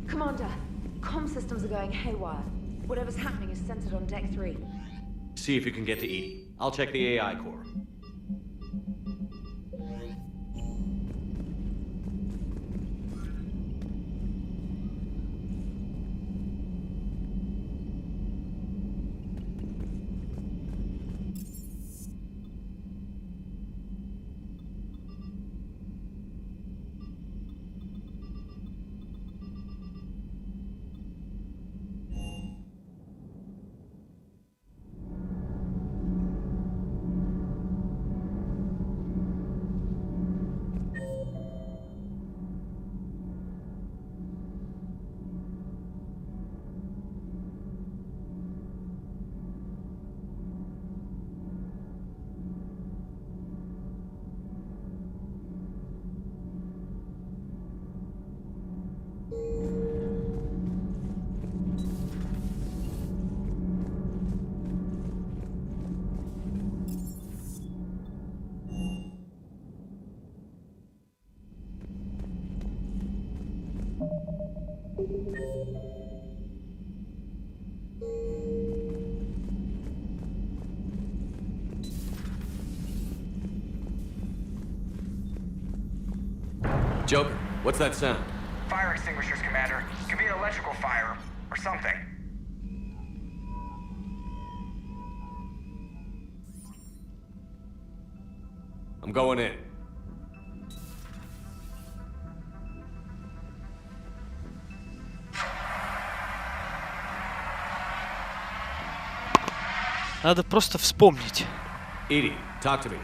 Commander, comm systems are going haywire. Whatever's happening is centered on Deck 3. See if you can get to Edie. I'll check the AI core. Joker, what's that sound? Fire extinguishers, Commander. Could be an electrical fire, or something. I'm going in. Надо просто вспомнить. Edie, talk to me.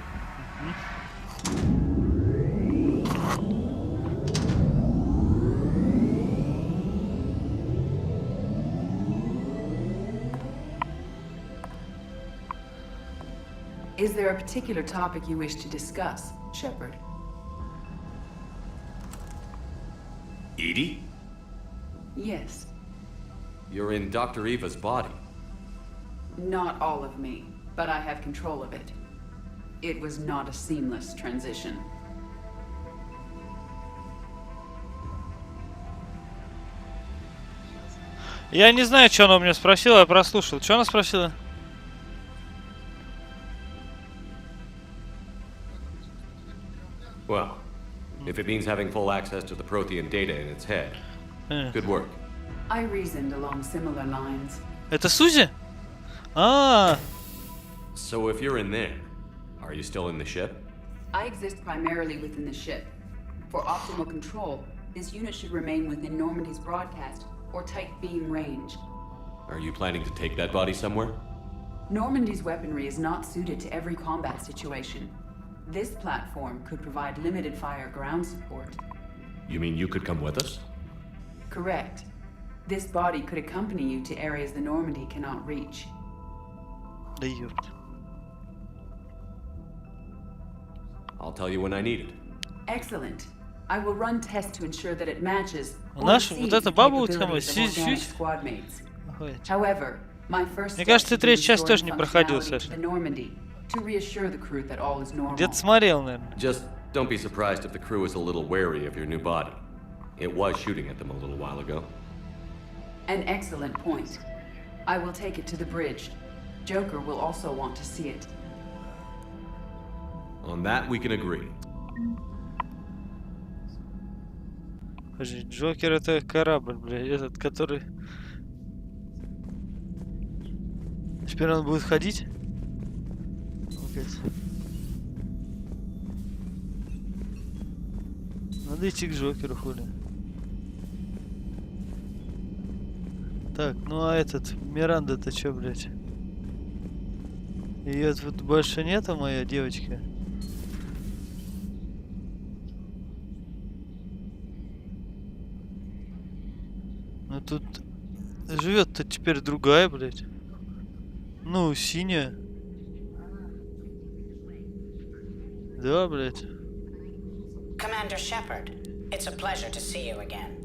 Is there a particular topic you wish to discuss, Shepard? Edie? Yes. You're in Dr. Eva's body. Not all of me, but I have control of it. It was not a seamless transition. Я не знаю, что она у меня спросила, я прослушал. Что она спросила? Well, if it means having full access to the Prothean data in its head, good work. I reasoned along similar lines. Это Сузи? А. So if you're in there, are you still in the ship? I exist primarily within the ship. For optimal control, this unit should remain within Normandy's broadcast or tight beam range. Are you planning to take that body somewhere? Normandy's weaponry is not suited to every combat situation. This platform could provide limited fire ground support. You mean you could come with us? Correct. This body could accompany you to areas the Normandy cannot reach. Да ёпт. I'll tell you when I need it. Excellent. I will run tests to ensure that it matches or Наша вот exceeds эта the баба вот самая capabilities of organic сюсь. squad mates. However, my first Мне step кажется, should be третью часть restoring тоже не проходил, functionality to Саша. the Normandy to reassure the crew that all is normal. Где-то смотрел, наверное. Just don't be surprised if the crew is a little wary of your new body. It was shooting at them a little while ago. An excellent point. I will take it to the bridge. Joker will also want to see it. On that we can agree. Подожди, Джокер это корабль, блядь, этот, который... Теперь он будет ходить? Опять. Надо идти к Джокеру, хули. Так, ну а этот, Миранда-то чё, блядь? Её тут больше нету, моя девочка? Ну тут Живет-то теперь другая, блядь. Ну, синяя. Да, блядь. Commander Shepard, it's a pleasure to see you again.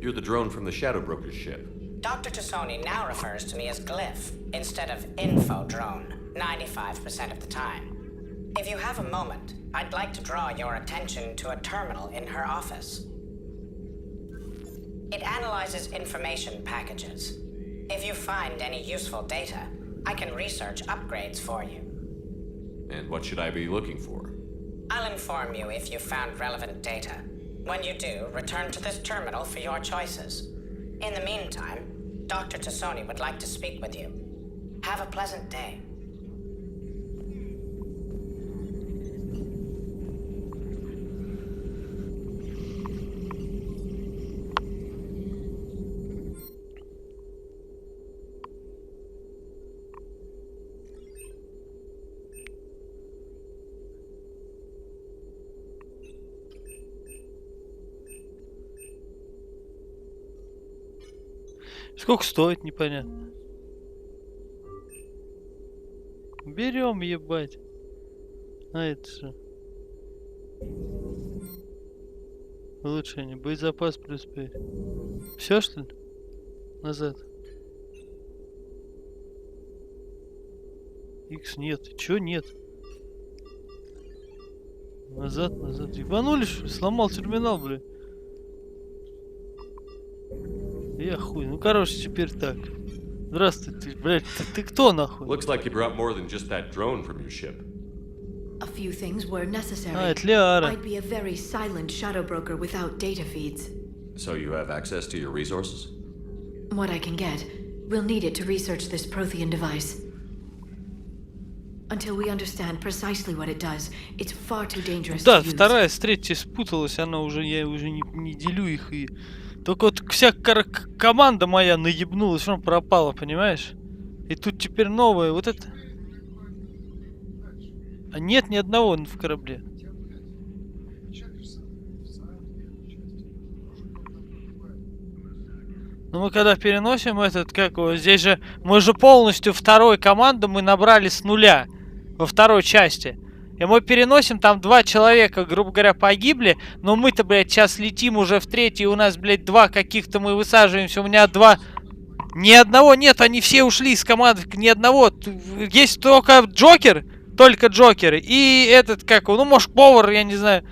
You're the drone from the Shadow Broker's ship. Dr. Tassoni now refers to me as Glyph instead of Info Drone 95% of the time. If you have a moment, I'd like to draw your attention to a terminal in her office. It analyzes information packages. If you find any useful data, I can research upgrades for you. And what should I be looking for? I'll inform you if you found relevant data. When you do, return to this terminal for your choices. In the meantime, Dr. Tassoni would like to speak with you. Have a pleasant day. Сколько стоит, непонятно. Берем, ебать. А это что? Улучшение. Боезапас плюс 5. Все, что ли? Назад. X нет. Чё нет? Назад, назад. Ебанули, что ли? Сломал терминал, блядь. Я хуй. Ну, короче, теперь так. Здравствуй, ты, блядь, ты кто нахуй? Looks like you brought more than just that drone from your ship. A few things were necessary. А, это Лиара. I'd be a very silent shadow broker without data feeds. So you have access to your resources? What I can get. We'll need it to research this Prothean device. Until we understand precisely what it does, it's far too dangerous Да, to use. вторая с третьей спуталась, она уже, я уже не делю их и... Только вот вся команда моя наебнулась, что пропала, понимаешь? И тут теперь новая, вот это... А нет ни одного в корабле. Ну мы когда переносим этот, как его, здесь же... Мы же полностью второй команду мы набрали с нуля. Во второй части. И мы переносим, там 2 человека, грубо говоря, погибли. Но мы-то, блядь, сейчас летим уже в третий. У нас, блядь, 2 каких-то мы высаживаемся. У меня 2... Ни одного нет, они все ушли из команды. Ни одного. Есть только Джокер. Только Джокер. И этот, как он, ну, может, повар, я не знаю.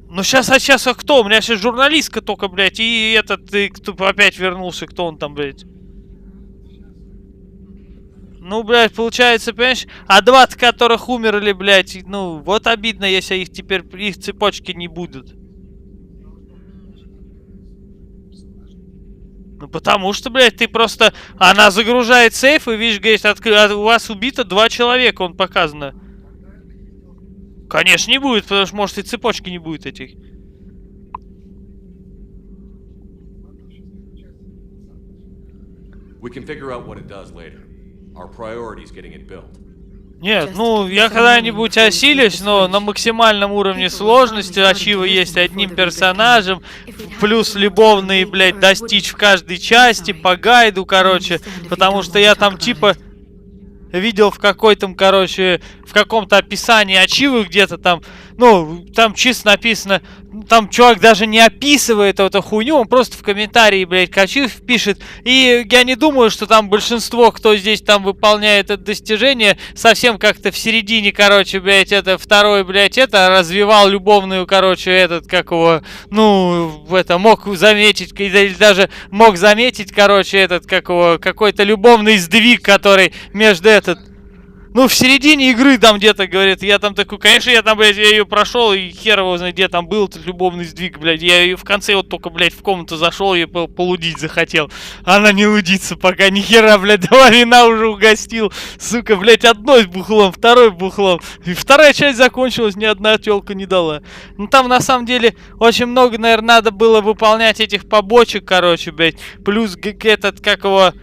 Ну, сейчас кто? У меня сейчас журналистка только, блядь. И этот, и кто опять вернулся. Кто он там, блядь? Ну, блядь, получается, понимаешь, а 2, которых умерли, блядь, ну, вот обидно, если их теперь, их цепочки не будут. Ну, потому что, блядь, ты просто... Она загружает сейф, и, видишь, говорит, у вас убито 2 человека, он показано. Конечно, не будет, потому что, может, и цепочки не будет этих. We can figure out what it does later. Our priority is getting it built. Нет, ну, я когда-нибудь осилюсь, но на максимальном уровне сложности, ачивы есть одним персонажем, плюс любовный, блядь, достичь в каждой части, по гайду, короче, потому что я там, типа, видел в какой-то, короче, в каком-то описании ачивы где-то там, ну, там чисто написано, там чувак даже не описывает эту хуйню, он просто в комментарии, блядь, ачив пишет, и я не думаю, что там большинство, кто здесь там выполняет это достижение, совсем как-то в середине, короче, блядь, это второй, блядь, это развивал любовную, короче, этот, как его, ну, это мог заметить, или даже мог заметить, короче, этот, как его, какой-то любовный сдвиг, который между этот... Ну, в середине игры там где-то, говорит, я там такой, конечно, я там, блядь, я ее прошел, и хер его знает, где там был этот любовный сдвиг, блядь. Я ее в конце вот только, блядь, в комнату зашел, и полудить захотел. Она не лудится пока, ни хера, блядь, 2 вина уже угостил. Сука, блядь, одной бухлом, второй бухлом. И вторая часть закончилась, ни одна тёлка не дала. Ну, там, на самом деле, очень много, наверное, надо было выполнять этих побочек, короче, блядь. Плюс этот, как его...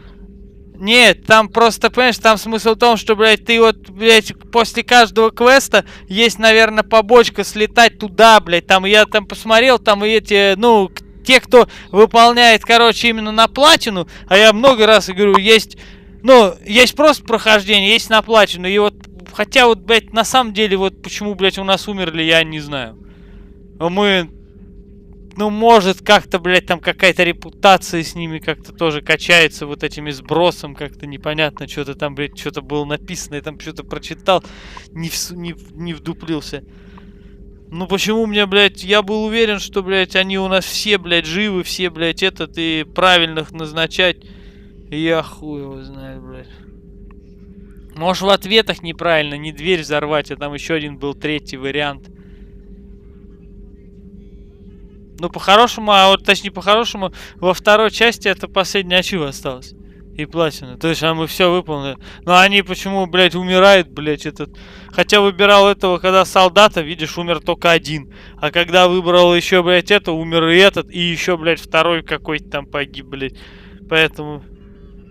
Нет, там просто, понимаешь, там смысл в том, что, блядь, ты вот, блядь, после каждого квеста есть, наверное, побочка слетать туда, блядь, там, я там посмотрел, там и эти, ну, те, кто выполняет, короче, именно на платину, а я много раз говорю, есть, ну, есть просто прохождение, есть на платину, и вот, хотя вот, блядь, на самом деле, вот почему, блядь, у нас умерли, я не знаю. Мы, ну, может, как-то, блядь, там какая-то репутация с ними как-то тоже качается вот этими сбросом, как-то непонятно, что-то там, блядь, что-то было написано, я там что-то прочитал, не вдуплился. Ну почему мне, блядь, я был уверен, что, блядь, они у нас все, блядь, живы, все, блядь, этот, и правильных назначать. Я хуй его знаю, блядь. Может, в ответах неправильно, не дверь взорвать, а там еще один был третий вариант. Ну, по-хорошему, а вот, точнее, по-хорошему, во второй части это последняя ачива осталась. И платина. То есть, а мы все выполнили. Но они почему, блядь, умирают, блядь, этот... Хотя выбирал этого, когда солдата, видишь, умер только один. А когда выбрал еще, блядь, это, умер и этот, и еще, блядь, второй какой-то там погиб, блядь. Поэтому...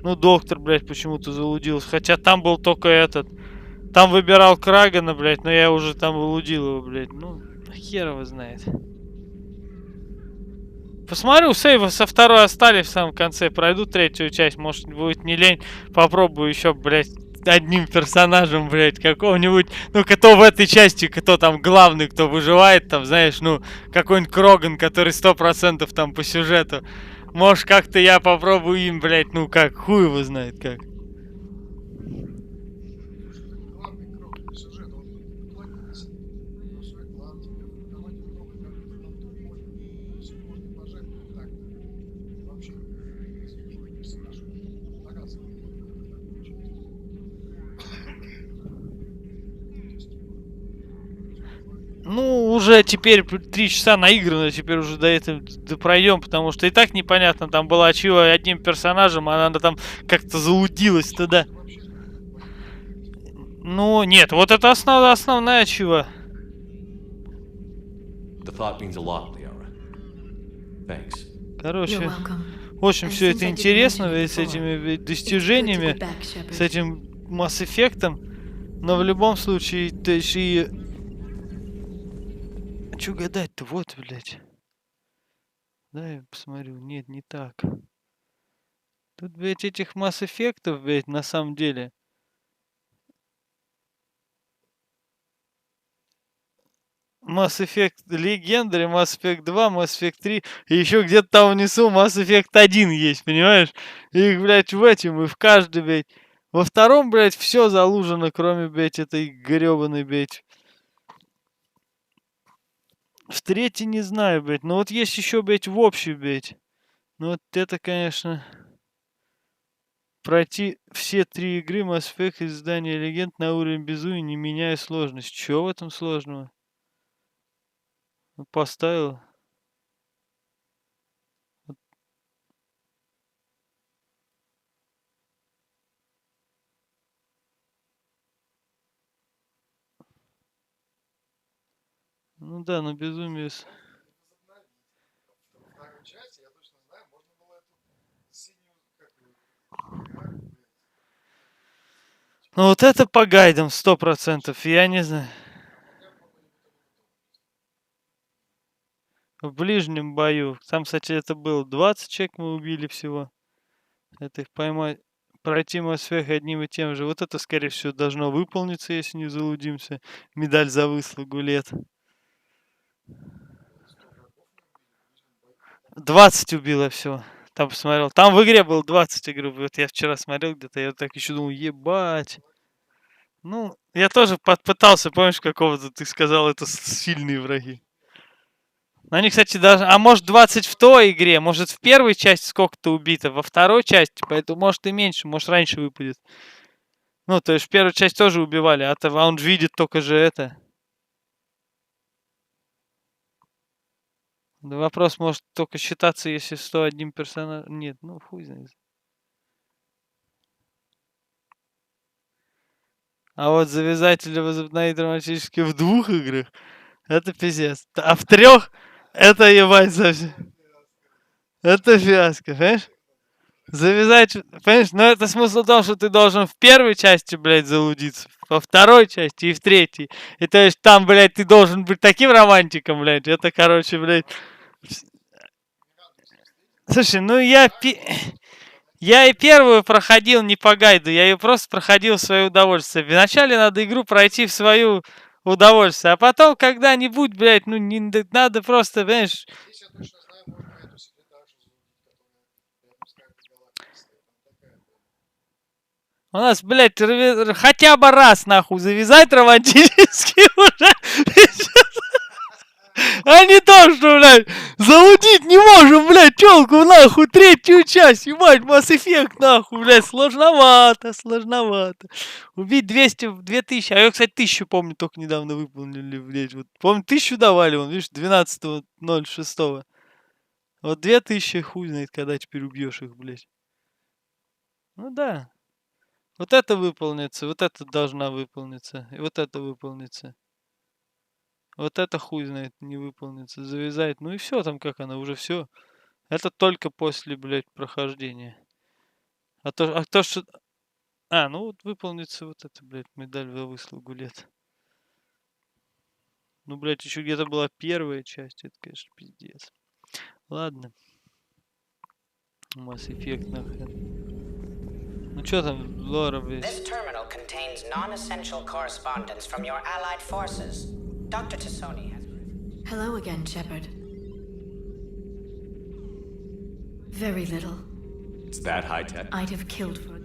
Ну, доктор, блядь, почему-то залудился. Хотя там был только этот. Там выбирал Крагана, блядь, но я уже там вылудил его, блядь. Ну, хер его знает. Посмотрю, сейвы со второй остались в самом конце. Пройду третью часть, может будет не лень. Попробую еще, блядь, одним персонажем, блядь, какого-нибудь. Ну, кто в этой части, кто там главный, кто выживает, там, знаешь, ну, какой-нибудь Кроган, который 100% там по сюжету. Может, как-то я попробую им, блядь, ну как, хуй его знает как. Ну, уже теперь 3 часа наиграно, теперь уже до этого пройдем, потому что и так непонятно, там была ачива одним персонажем, а она там как-то залудилась туда. Ну, нет, вот это основная ачива. Короче, очень все это интересно, ведь с этими достижениями, с этим Mass Effect'ом, но в любом случае, то есть и... Чё гадать-то? Вот, блядь. Да, я посмотрю. Нет, не так. Тут, блядь, этих Mass Effect'ов, блядь, на самом деле. Mass Effect Legendary, Mass Effect 2, Mass Effect 3. И еще где-то там внизу Mass Effect 1 есть, понимаешь? И их, блядь, в этим и в каждой, блядь. Во втором, блядь, все залужено, кроме, блядь, этой гребаной, блядь. В третий не знаю, блядь. Но вот есть еще, блядь, в общей, блядь. Ну вот это, конечно... Пройти все 3 игры Mass Effect из издания Легенд на уровень безумия, не меняя сложность. Чего в этом сложного? Ну, поставил. Ну да, но безумие... Ну вот это по гайдам 100%, я не знаю. В ближнем бою. Там, кстати, это было 20 человек мы убили всего. Это их поймать. Пройти Mass Effect одним и тем же. Вот это, скорее всего, должно выполниться, если не залудимся. Медаль за выслугу лет. 20 убило всего. Там посмотрел. Там в игре было 20 игр. Вот я вчера смотрел где-то. Я так еще думал, ебать. Ну, я тоже подпытался, помнишь, какого-то ты сказал, это сильные враги. Они, кстати, даже... А может 20 в той игре, может в первой части сколько-то убито, во второй части, поэтому может и меньше, может раньше выпадет. Ну, то есть в первую часть тоже убивали, а он же видит только же это. Да вопрос может только считаться, если 101 персонаж... Нет, ну хуй знает. А вот завязать или возобновить драматически в 2 играх, это пиздец. А в 3 это ебать совсем. Это фиаско, понимаешь? Завязать, понимаешь? Но это смысл в том, что ты должен в первой части, блядь, залудиться, во второй части и в третьей. И то есть там, блядь, ты должен быть таким романтиком, блядь. Это, короче, блядь... Слушай, ну я и первую проходил не по гайду, я ее просто проходил в свое удовольствие. Вначале надо игру пройти в свое удовольствие, а потом когда-нибудь, блядь, ну не надо просто, понимаешь... У нас, блядь, хотя бы раз, нахуй, завязать романтически уже. А не то, что, блядь, замутить не можем, блядь, тёлку, нахуй, третью часть, ебать, Mass Effect, нахуй, блядь, сложновато. Убить 2000, а я, кстати, 1000, помню, только недавно выполнили, блядь, вот, помню, 1000 давали, вон, видишь, 12.06. Вот 2000, хуй знает, когда теперь убьешь их, блядь. Ну да. Вот это выполнится, вот это должна выполниться, и вот это выполнится. Вот это хуй знает, не выполнится, завязать. Ну и все там, как она, уже все. Это только после, блядь, прохождения. А то, что... А, ну вот выполнится вот это, блядь, медаль за выслугу лет. Ну, блядь, еще где-то была первая часть, это, конечно, пиздец. Ладно. Mass Effect нахрен. Ну что там, Лора, блядь? This terminal contains non-essential correspondence from your allied forces. Dr. Tassoni has... Hello again, Shepard. Very little. It's that high-tech? I'd have killed for it.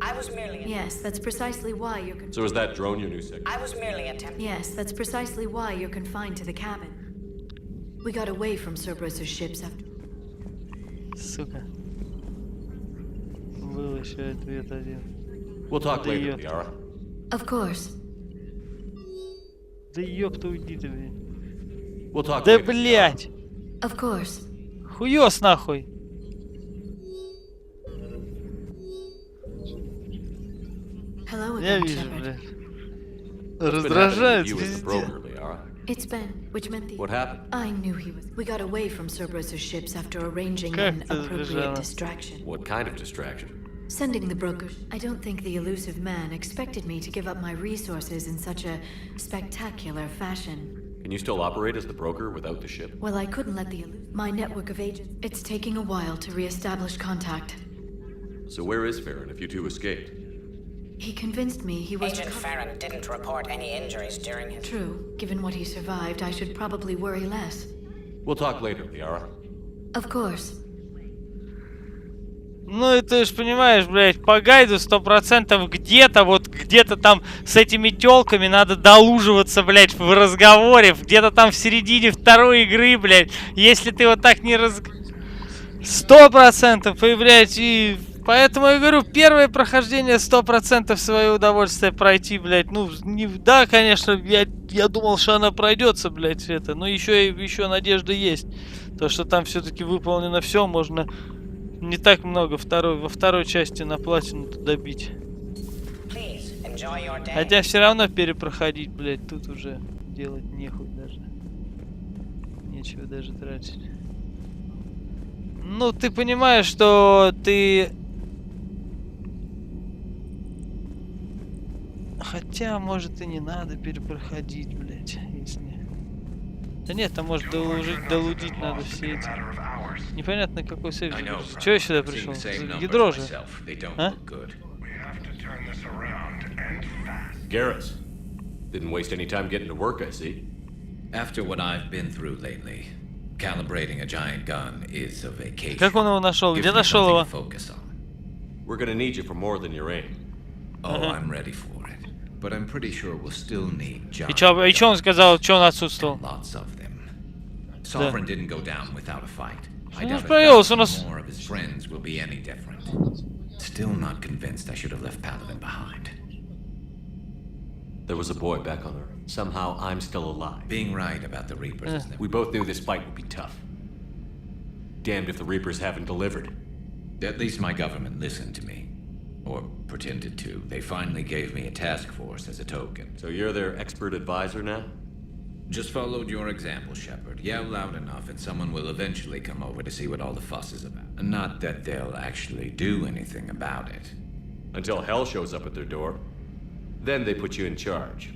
I was merely... Yes, that's precisely why you're So is that drone your new signal? I was merely attempting... Yes, that's precisely why you're confined to the cabin. We got away from Cerberus's ships after... Сука. Был еще ответ один. We'll talk Да later, ёпта. Liara. Of course. Да ёпта, уйди ты, блядь. We'll talk Да later, блядь! Of course. Хуёс нахуй! Hello Я again, вижу, Shepard. блядь. What's been happening Раздражает to you as the пиздец. broker, Liara? It's Ben, which meant the... What happened? I knew he was... We got away from Cerberus's ships after arranging Как an ты appropriate сбежала? distraction. What kind of distraction? Sending the brokers. I don't think the elusive man expected me to give up my resources in such a spectacular fashion. Can you still operate as the broker without the ship? Well, I couldn't let my network of agents... It's taking a while to re-establish contact. So where is Farron if you two escaped? He convinced me he was... Agent Farron didn't report any injuries during his... True. Given what he survived, I should probably worry less. We'll talk later, Liara. Of course. Ну и ты ж понимаешь, блядь, по гайду 100% где-то там с этими тёлками надо долуживаться, блядь, в разговоре. Где-то там в середине второй игры, блядь. Если ты вот так не 100% и, блядь, и... Поэтому я говорю, первое прохождение 100% свое удовольствие пройти, блядь. Ну, не... Да, конечно, я думал, что она пройдется, блядь, это. Но еще надежда есть. То, что там все-таки выполнено все, можно... Не так много во второй части на платину добить. Хотя все равно перепроходить, блядь, тут уже делать нехуй даже. Нечего даже тратить. Ну, ты понимаешь, что ты... Хотя, может, и не надо перепроходить, блядь, если... Да нет, там может долудить надо все эти. Непонятно какой сейф. Чё я сюда пришел? Ядро же. А? Garrus. Didn't waste any time getting to work, I see. After what I've been through lately, calibrating a giant gun is a vacation. Как он его нашел? Где нашел его? We're gonna need you for more than your aim. Oh, I'm ready for it. But I'm pretty sure we'll still need giant И чё он сказал, чё он отсутствовал? lots of them. Sovereign didn't go down without a fight. I doubt проявился у нас. more of his friends will be any different. Still not convinced I should have left Paladin behind. There was a boy back on Earth. Somehow I'm still alive. Being right about the Reapers is never... We both knew this fight would be tough. Damned if the Reapers haven't delivered. At least my government listened to me. Or pretended to. They finally gave me a task force as a token. So you're their expert advisor now? Just followed your example, Shepard. Yell loud enough and someone will eventually come over to see what all the fuss is about. Not that they'll actually do anything about it. Until hell shows up at their door. Then they put you in charge.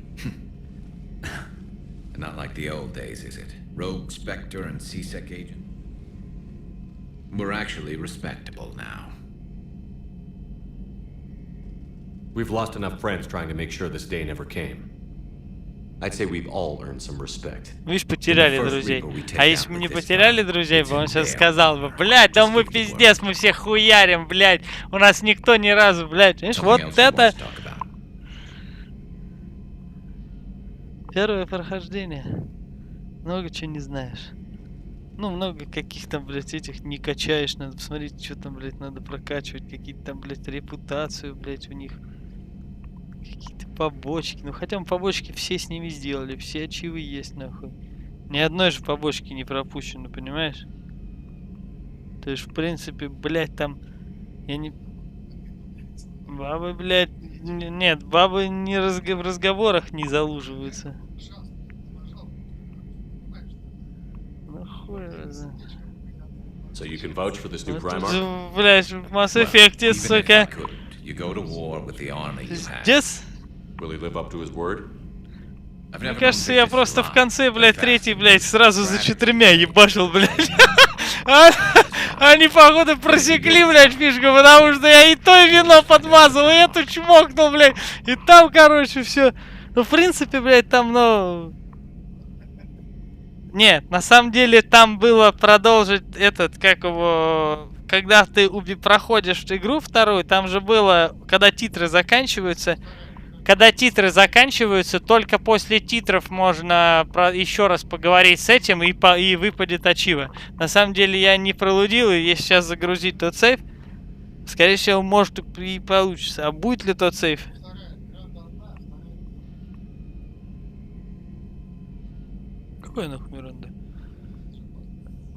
Not like the old days, is it? Rogue Spectre and C-Sec agent? We're actually respectable now. We've lost enough friends trying to make sure this day never came. I'd say we've all earned some respect. Видишь, потеряли друзей. А если бы не потеряли друзей, бы он сейчас сказал бы, блядь, да мы пиздец, мы всех хуярим, блядь. У нас никто ни разу, блядь. Видишь, вот это... Первое прохождение. Много чего не знаешь. Ну, много каких-то, блядь, этих не качаешь. Надо посмотреть, что там, блядь, надо прокачивать. Какие-то там, блядь, репутацию, блядь, у них. Какие-то побочки. Ну, хотя мы побочки все с ними сделали. Все ачивы есть, нахуй. Ни одной же побочки не пропущено, понимаешь? То есть, в принципе, блядь, там... Я не... Бабы, блядь... Нет, бабы не в разговорах не залуживаются. So you can vouch for this new Primarch? Блядь, в Mass Effect, сука. Здесь? Will he live up to his word? Мне кажется, я просто в конце, блядь, третий, блядь, сразу за 4 ебашил, блядь. Они, походу, просекли, блядь, фишку, потому что я и то вино подмазал, и эту чмокнул, блядь. И там, короче, все. Ну, в принципе, блядь, там, ну... Нет, на самом деле там было продолжить этот, как его... Когда ты проходишь игру вторую, там же было, когда титры заканчиваются... Когда титры заканчиваются, только после титров можно еще раз поговорить с этим и выпадет ачива. На самом деле я не пролудил, и если сейчас загрузить тот сейф, скорее всего, может и получится. А будет ли тот сейф? Какой нахуй Миранда?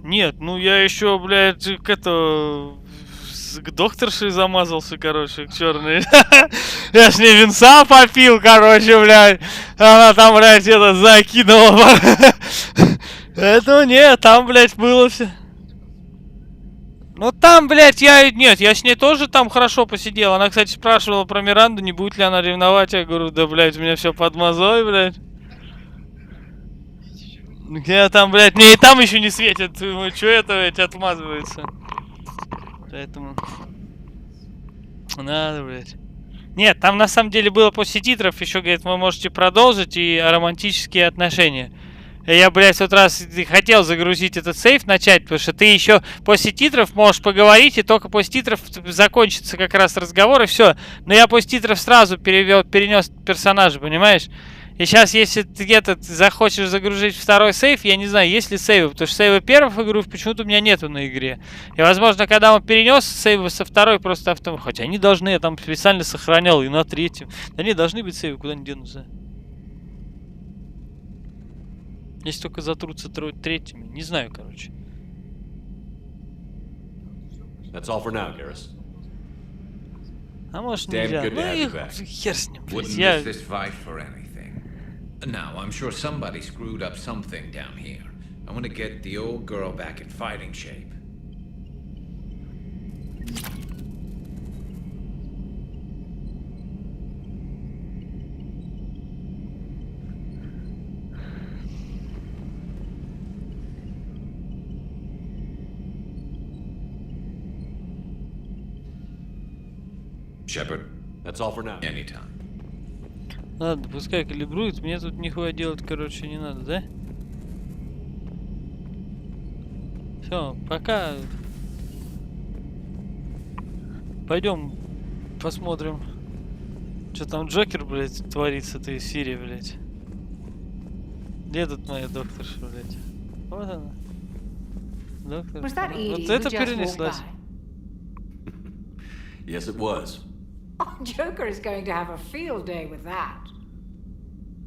Нет, ну я еще, блядь, к докторше замазался, короче, к черной. Я с ней винца попил, короче, блядь. Она там, блядь, это закинула. Это нет, там, блядь, было все. Ну там, блядь, нет, я с ней тоже там хорошо посидел. Она, кстати, спрашивала про Миранду, не будет ли она ревновать. Я говорю, да, блядь, у меня все под мазой, блядь. Я там, блядь, мне и там еще не светит. Думаю, что это, блядь, отмазывается. Поэтому... Надо, блядь. Нет, там на самом деле было после титров. Еще, говорит, вы можете продолжить и романтические отношения. Я, блядь, в тот раз хотел загрузить этот сейф, начать, потому что ты еще после титров можешь поговорить, и только после титров закончится как раз разговор, и все. Но я после титров сразу перенес персонажа, понимаешь? И сейчас, если ты где-то захочешь загрузить второй сейф, я не знаю, есть ли сейвы, потому что сейвы первых игру почему-то у меня нету на игре. И, возможно, когда он перенес сейвы со второй, просто автомат. Хотя они должны, я там специально сохранял и на третьем. Они должны быть сейвы, куда они денутся. Если только затрутся третьими. Не знаю, короче. That's all for now, Garrus. А может нельзя. Ну и хер с ним. Now, I'm sure somebody screwed up something down here. I want to get the old girl back in fighting shape. Shepard, that's all for now. Anytime. Ладно, пускай калибрует. Мне тут нихуя делать, короче, не надо, да? Все, пока. Пойдем посмотрим, что там Джокер, блядь, творится, ты из Сирии, блядь. Где тут моя докторша, блядь? Вот она. Доктор. Вот это перенеслась. Yes, it was. Oh, Joker is going to have a field day with that.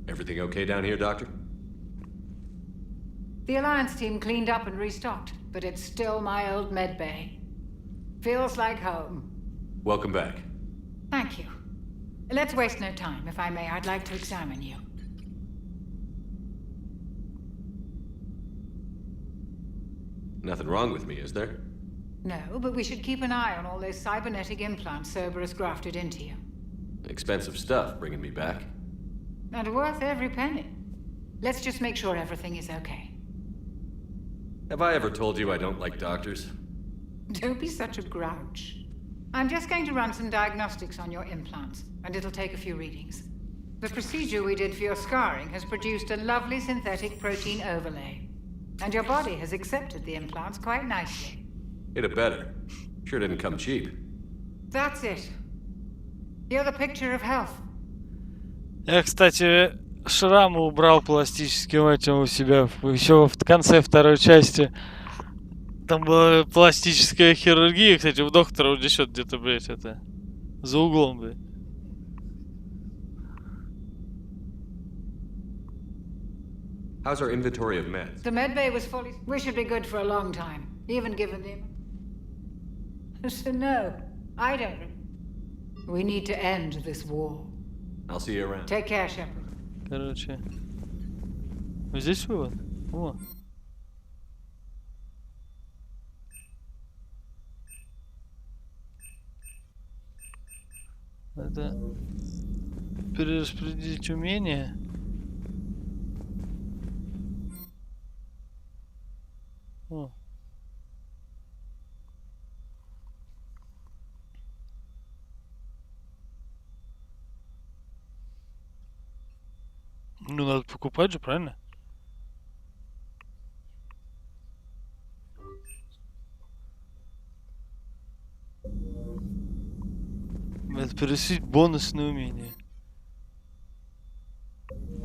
Everything okay down here, Doctor? The Alliance team cleaned up and restocked, but it's still my old med bay. Feels like home. Welcome back. Thank you. Let's waste no time. If I may, I'd like to examine you. Nothing wrong with me, is there? No, but we should keep an eye on all those cybernetic implants Cerberus grafted into you. Expensive stuff bringing me back. And worth every penny. Let's just make sure everything is okay. Have I ever told you I don't like doctors? Don't be such a grouch. I'm just going to run some diagnostics on your implants, and it'll take a few readings. The procedure we did for your scarring has produced a lovely synthetic protein overlay. And your body has accepted the implants quite nicely. It had better. Sure didn't come cheap. That's it. You're the picture of health. Я, кстати, шрамы убрал пластическим этим у себя еще в конце второй части. Там была пластическая хирургия, кстати, у доктора вот здесь вот где-то, блядь, это за углом, блядь. How's our inventory of meds? The med bay was fully... We should be good for a long time, even given the... So no, I don't. We need to end this war. I'll see you around. Take care, Shepard. Короче. Вот здесь вывод. О. Это перераспределить умения. О. Ну, надо покупать же, правильно? Надо пересить бонусные умения.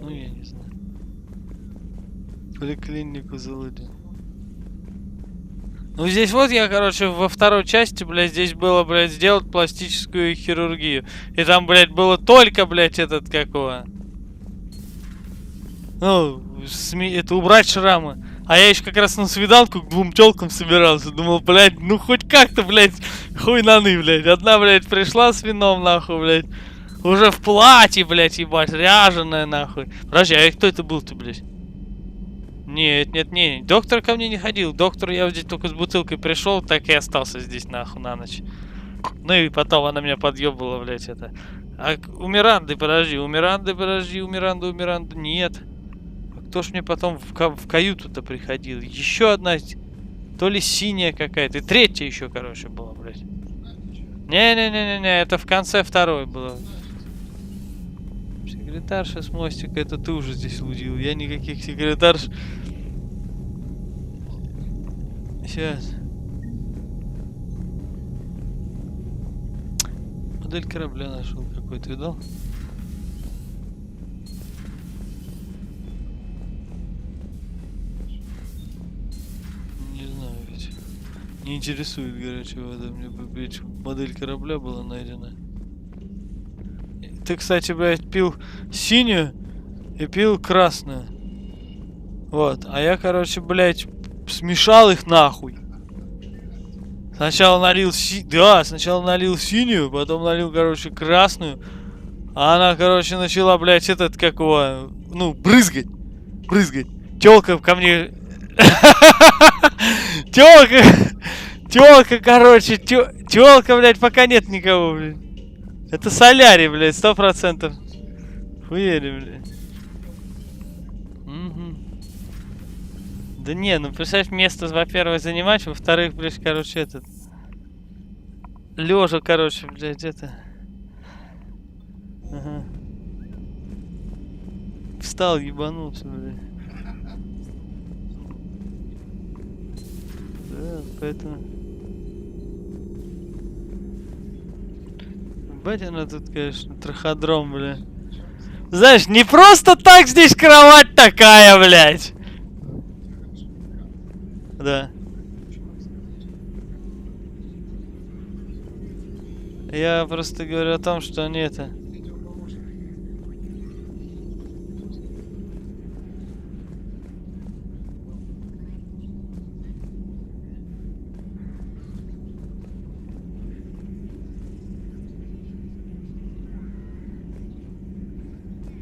Ну, я не знаю. Поликлинику залудил. Ну, здесь вот я, короче, во второй части, блядь, здесь было, блядь, сделать пластическую хирургию. И там, блядь, было только, блядь, этот, какого... Ну, это убрать шрамы. А я еще как раз на свиданку к двум тёлкам собирался. Думал, блядь, ну хоть как-то, блядь, хуй наны, блядь. Одна, блядь, пришла с вином, нахуй, блядь. Уже в платье, блядь, ебать, ряженая, нахуй. Подожди, а кто это был-то, блядь? Нет, нет, не. Доктор ко мне не ходил. Доктор, я здесь только с бутылкой пришел, так и остался здесь, нахуй, на ночь. Ну и потом она меня подъебала, блядь, это. А у Миранды, подожди, у Миранды, подожди, у Миранды, нет. Кто ж мне потом в каюту-то приходил? Еще одна, то ли синяя какая-то, и третья еще, короче, была, блядь. Не-не-не-не-не, это в конце второй было. Секретарша с мостика, это ты уже здесь лудил. Я никаких секретарш... Сейчас. Модель корабля нашел какой-то, видал? Не интересует горячая вода, мне бы, блядь, модель корабля была найдена. Ты, кстати, блядь, пил синюю и пил красную. Вот, а я, короче, блядь, смешал их нахуй. Сначала налил сначала налил синюю, потом налил, короче, красную. А она, короче, начала, блядь, этот, как его, ну, брызгать. Тёлка ко мне... Тёлка, короче, тёлка, блядь, пока нет никого, блядь. Это солярий, блядь, 100%. Хуели, блядь. Угу. Да не, ну представь, место, во-первых, занимать, во-вторых, блядь, короче, этот... Лёжа, короче, блядь, это... Ага. Встал, ебанулся, блядь. Да, поэтому... Бать, она тут, конечно, траходром, бля. Знаешь, не просто так здесь кровать такая, блядь. Да. Я просто говорю о том, что они это...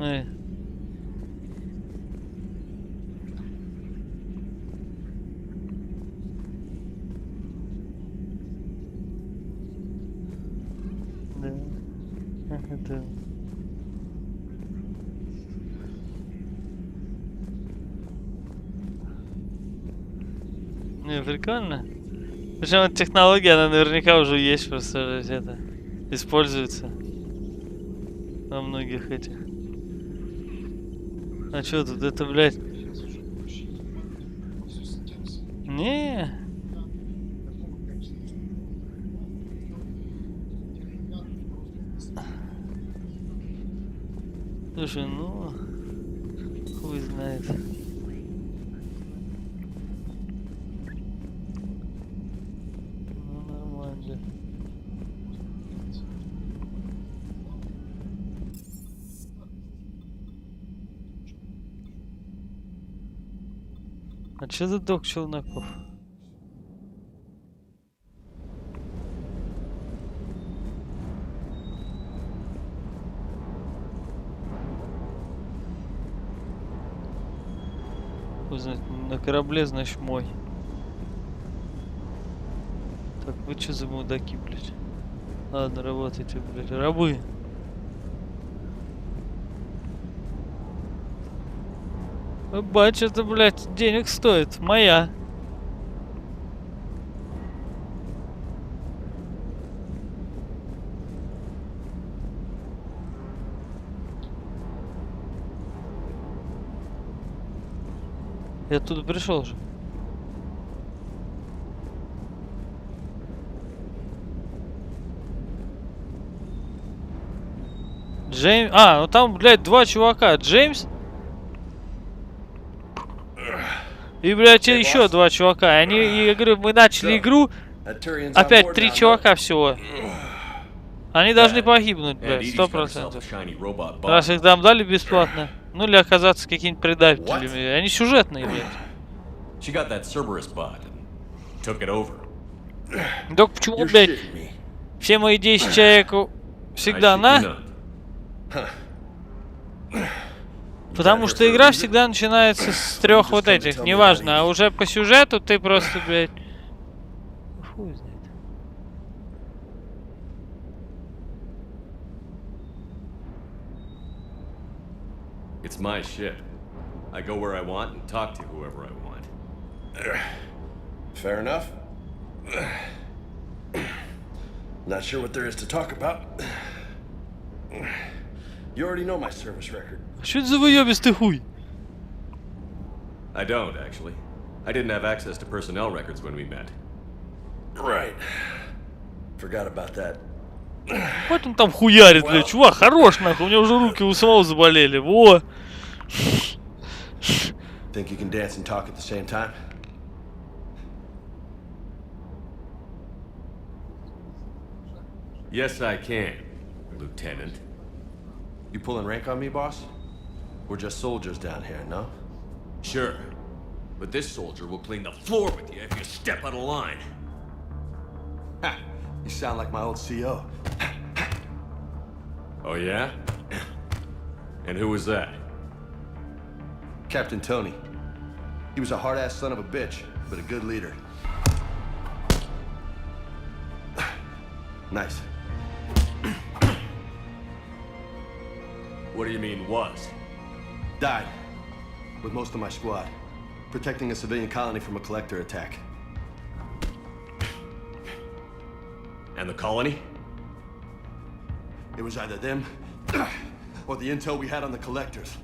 Эй. Да. Как это? Не, прикольно. Причем эта технология, она наверняка уже есть, просто это используется во многих этих. А что тут это, блядь? Не. Слушай, ну хуй знает. Ну нормально. А что за док челноков? На корабле, значит, мой. Так, вы что за мудаки, блядь? Ладно, работайте, блядь, рабы. Бач, это, блядь, денег стоит. Моя. Я оттуда пришел же. Джеймс... А, ну там, блядь, два чувака. Джеймс... И, блядь, еще два чувака. Они, я говорю, мы начали игру. Опять 3 чувака всего. Они должны погибнуть, блядь, 100%. Раз их там дали бесплатно. Ну или оказаться какими-нибудь предателями. Они сюжетные, блядь. Док, почему, блядь, все мои 10 человек всегда на? Потому что игра всегда начинается с 3 вот этих, неважно, а уже по сюжету ты просто, блядь... Хуй знает. It's my ship. I go where I want and talk to whoever I want. Fair enough. Not sure what there is to talk about. You already know my service record. Что это за выебистый хуй? I don't, actually. I didn't have access to personnel records when we met. Right. Forgot about that. Вот он там хуярит, блядь. Чувак, хорош, нахуй. У него уже руки у самого заболели. Во! Think you can dance and talk at the same time? Yes, I can, Lieutenant. You pulling rank on me, boss? We're just soldiers down here, no? Sure. But this soldier will clean the floor with you if you step out of line. Ha! You sound like my old CO. Oh, yeah? And who was that? Captain Tony. He was a hard-ass son of a bitch, but a good leader. Nice. What do you mean, was? Died. With most of my squad. Protecting a civilian colony from a collector attack. And the colony? It was either them, or the intel we had on the collectors.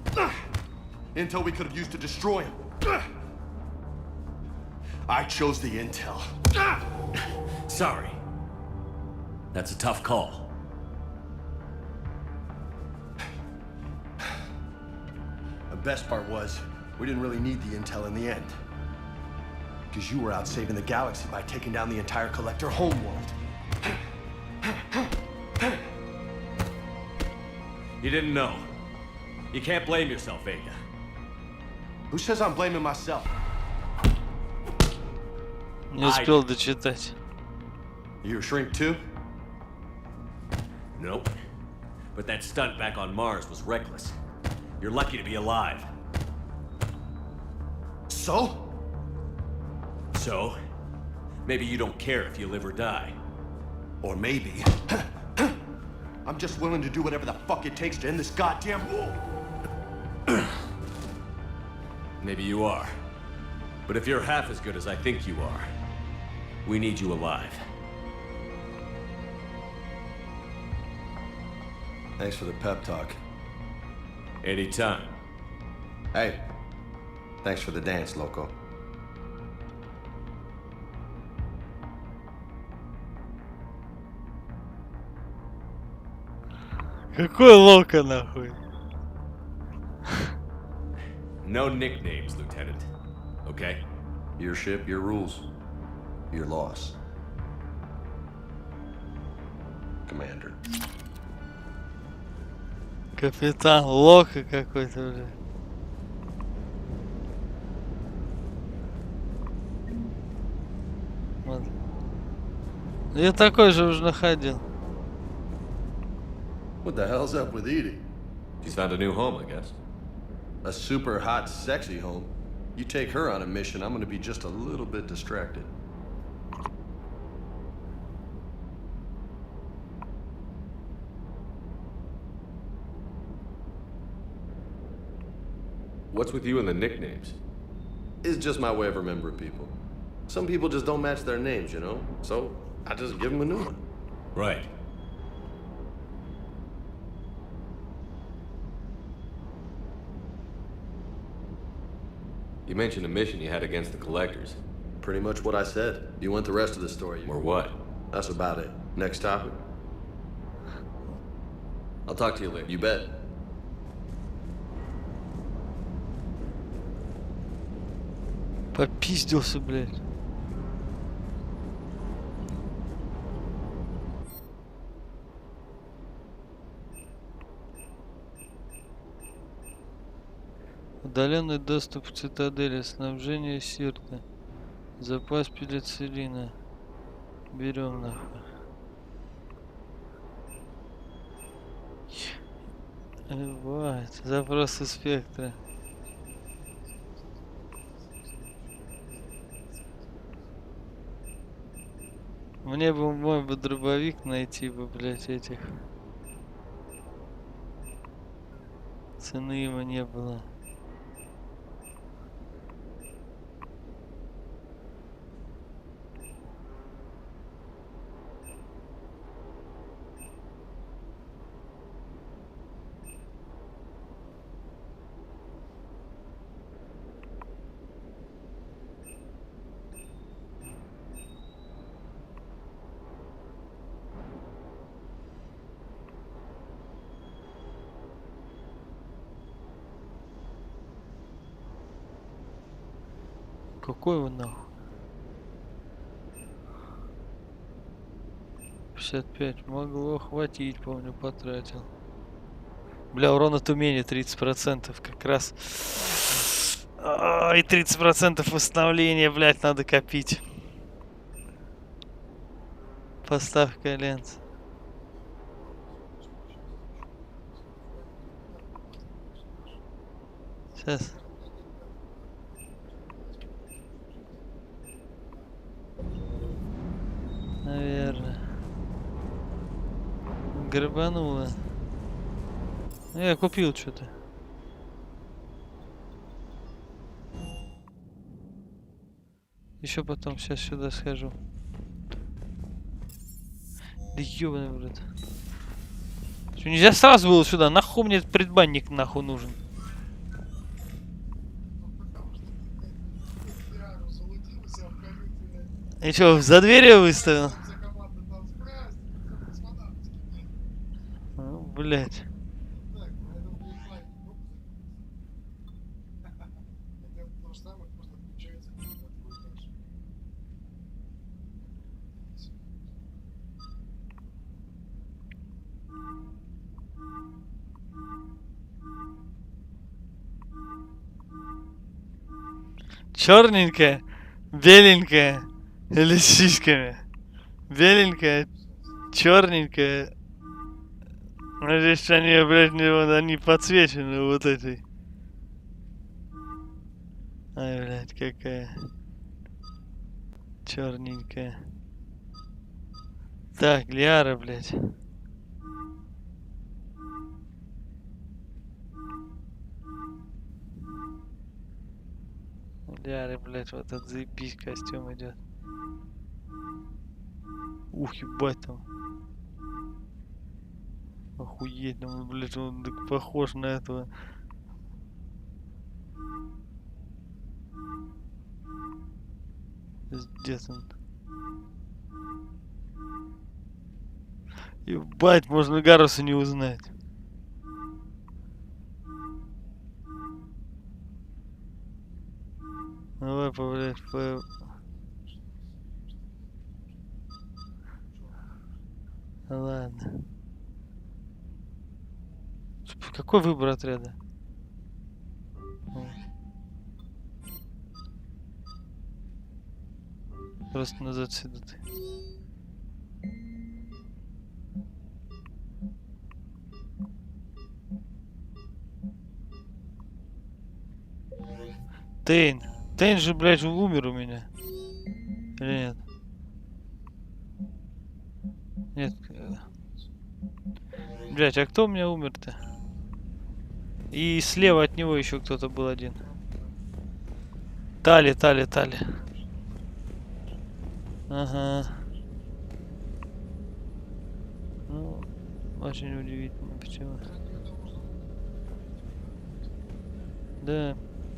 Intel we could have used to destroy them. I chose the intel. Sorry. That's a tough call. The best part was, we didn't really need the intel in the end. Because you were out saving the galaxy by taking down the entire collector homeworld. You didn't know. You can't blame yourself, Vega. Who says I'm blaming myself? Не успел дочитать. You a shrink too? Nope. But that stunt back on Mars was reckless. You're lucky to be alive. So? So? Maybe you don't care if you live or die. Or maybe... I'm just willing to do whatever the fuck it takes to end this goddamn war. Maybe you are. But if you're half as good as I think you are, We need you alive. Thanks for the pep talk. Anytime. Hey, thanks for the dance, loco. Какой лока нахуй? No nicknames, Lieutenant. Okay? Your ship, your rules. Your loss. Commander. Капитан Лока какой-то, бля. Вот. Я такой же уже находил. What the hell's up with Edie? She's found a new home, I guess. A super hot, sexy home. You take her on a mission, I'm gonna be just a little bit distracted. What's with you and the nicknames? It's just my way of remembering people. Some people just don't match their names, you know? So, I just give them a new one. Right. You mentioned a mission you had against the collectors. Pretty much what I said. You want the rest of the story? Or what? That's about it. Next topic? I'll talk to you later. You bet. Попиздился, блядь. Удаленный доступ к цитадели, снабжение сирта, запас пенициллина. Берем нахуй. Вот, запросы спектра. Мне бы мой бы дробовик найти бы, блять, этих. Цены ему не было. Какой его нахуй? 55 могло хватить, помню, потратил. Бля, урон от умения 30%, как раз. И 30% восстановления, блять, надо копить. Поставь коленца. Сейчас. Наверное. Грабануло. Я купил что-то. Еще потом сейчас сюда схожу. Да ёбаный в рот. Что, нельзя сразу было сюда? Нахуй мне этот предбанник нахуй нужен? И что, за дверью выставил? Ну, блять. Черненькая, беленькая или с сиськами? Беленькая, черненькая. Надеюсь, они, блядь, они подсвечены вот этой. Ай, блядь, какая черненькая. Так, Лиара, блядь. Лиары, блядь, вот этот заебись костюм идет. Ух, ебать там. Охуеть, ну, блядь, он так похож на этого. Пиздец он. Ебать, можно Гаруса не узнать. Давай, блядь, Ладно. Какой выбор отряда? Просто назад сюда ты. Тейн. Тейн же, блядь, умер у меня. Или нет? Нет. Блядь, а кто у меня умер-то? И слева от него еще кто-то был один. Тали. Ага. Ну, очень удивительно, почему. Да.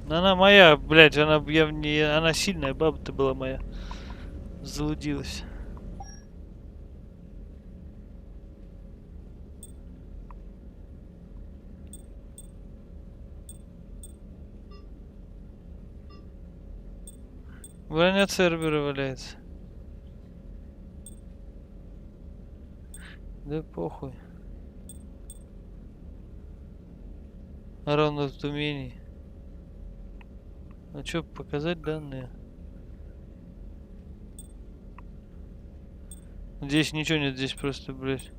Она моя, блядь, она сильная, баба-то была моя. Заблудилась. Броня Цербера валяется. Да похуй. Равно в умений. А чё, показать данные? Здесь ничего нет, здесь просто, блядь.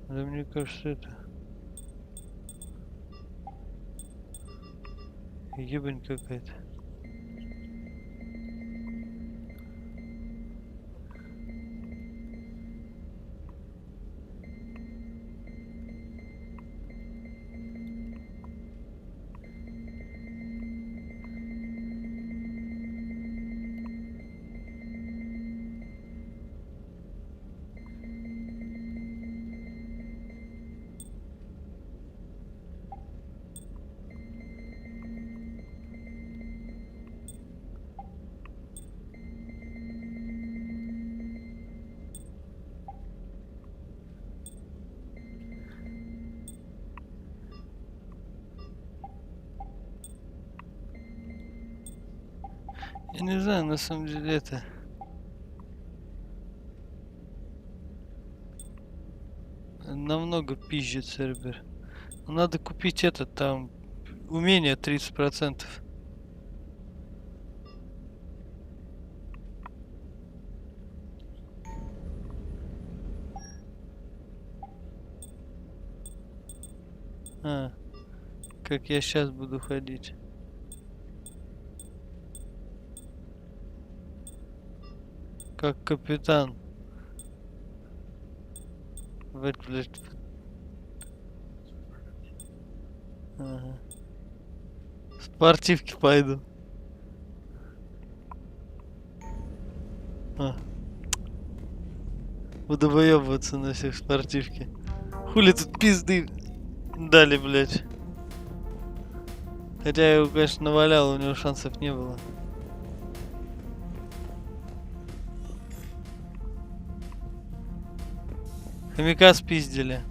Да мне кажется, это... Ебань какая-то. Я не знаю, на самом деле это... Намного пизжит сервер. Надо купить это там... Умение 30%. А, как я сейчас буду ходить. Как капитан. Вот, блядь. Ага. В спортивке пойду. Буду выебываться на всех в спортивке. Хули тут пизды дали, блядь. Хотя я его, конечно, навалял, у него шансов не было. Хомяка спиздили.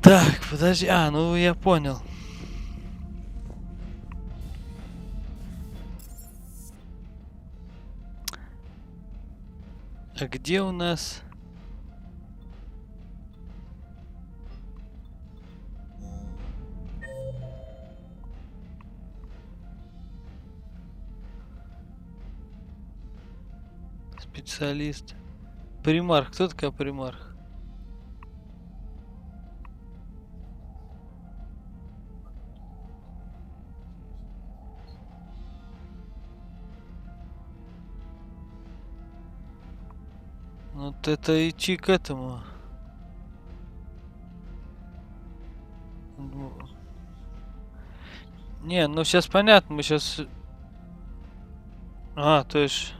Так, подожди. А, ну я понял. А где у нас? Специалист. Примарх. Кто такая примарх? Вот это идти к этому. Не, ну сейчас понятно, мы сейчас... А, то есть...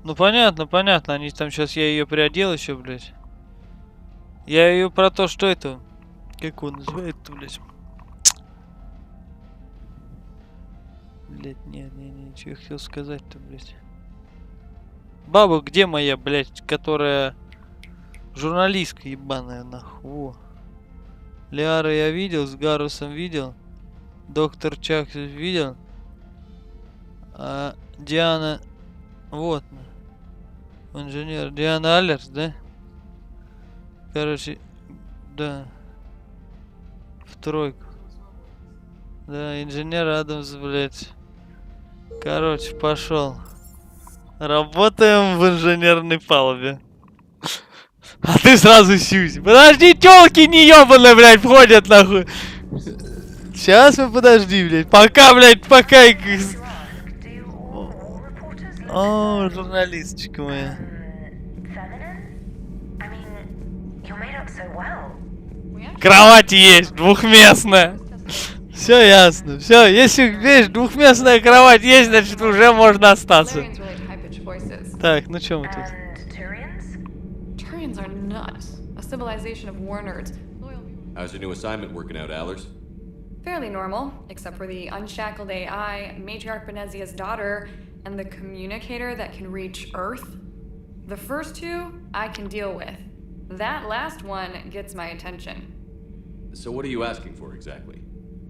Ну понятно, понятно, они там сейчас, я ее приодел еще, блядь. Я ее про то, что это... Как он называет-то, блядь? Блядь, не, что я хотел сказать-то, блядь. Баба, где моя, блядь, которая... Журналистка ебаная, нахуй. Во. Лиара я видел, с Гарусом видел. Доктор Чак видел. А Диана... Вот. Инженер. Диана Алерс, да? Короче, да. В тройку. Да, инженер Адамс, блядь. Короче, пошел. Работаем в инженерной палубе. А ты сразу сюсь. Подожди, тёлки не ёбаные, блядь, входят нахуй. Сейчас мы подожди, блядь. Пока, блядь, пока... О, журналисточка моя. Кровать есть, двухместная. Все ясно. Все, если, видишь, двухместная кровать есть, значит уже можно остаться. Так, ну что мы тут? Turians are nuts. A civilization of war nerds. How's your new assignment working out, Allers? Fairly normal, except for the unshackled AI, Matriarch Benezia's daughter, and the communicator that can reach Earth. The first two, I can deal with. That last one gets my attention. So what are you asking for exactly?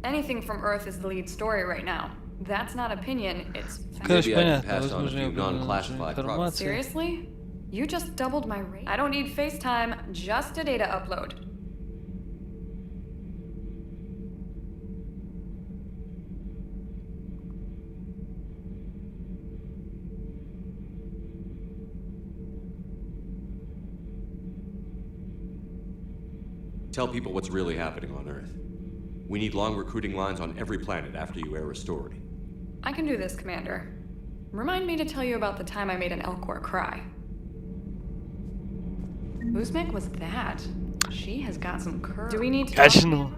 Anything from Earth is the lead story right now. That's not opinion, it's fact. Maybe I can pass on a few non-classified products. Seriously? You just doubled my rate. I don't need FaceTime, just a data upload. Tell people what's really happening on Earth. We need long recruiting lines on every planet after you air a story. I can do this, Commander. Remind me to tell you about the time I made an Elcor cry. Whose mech was that? She has got some curve. Do we need to talk?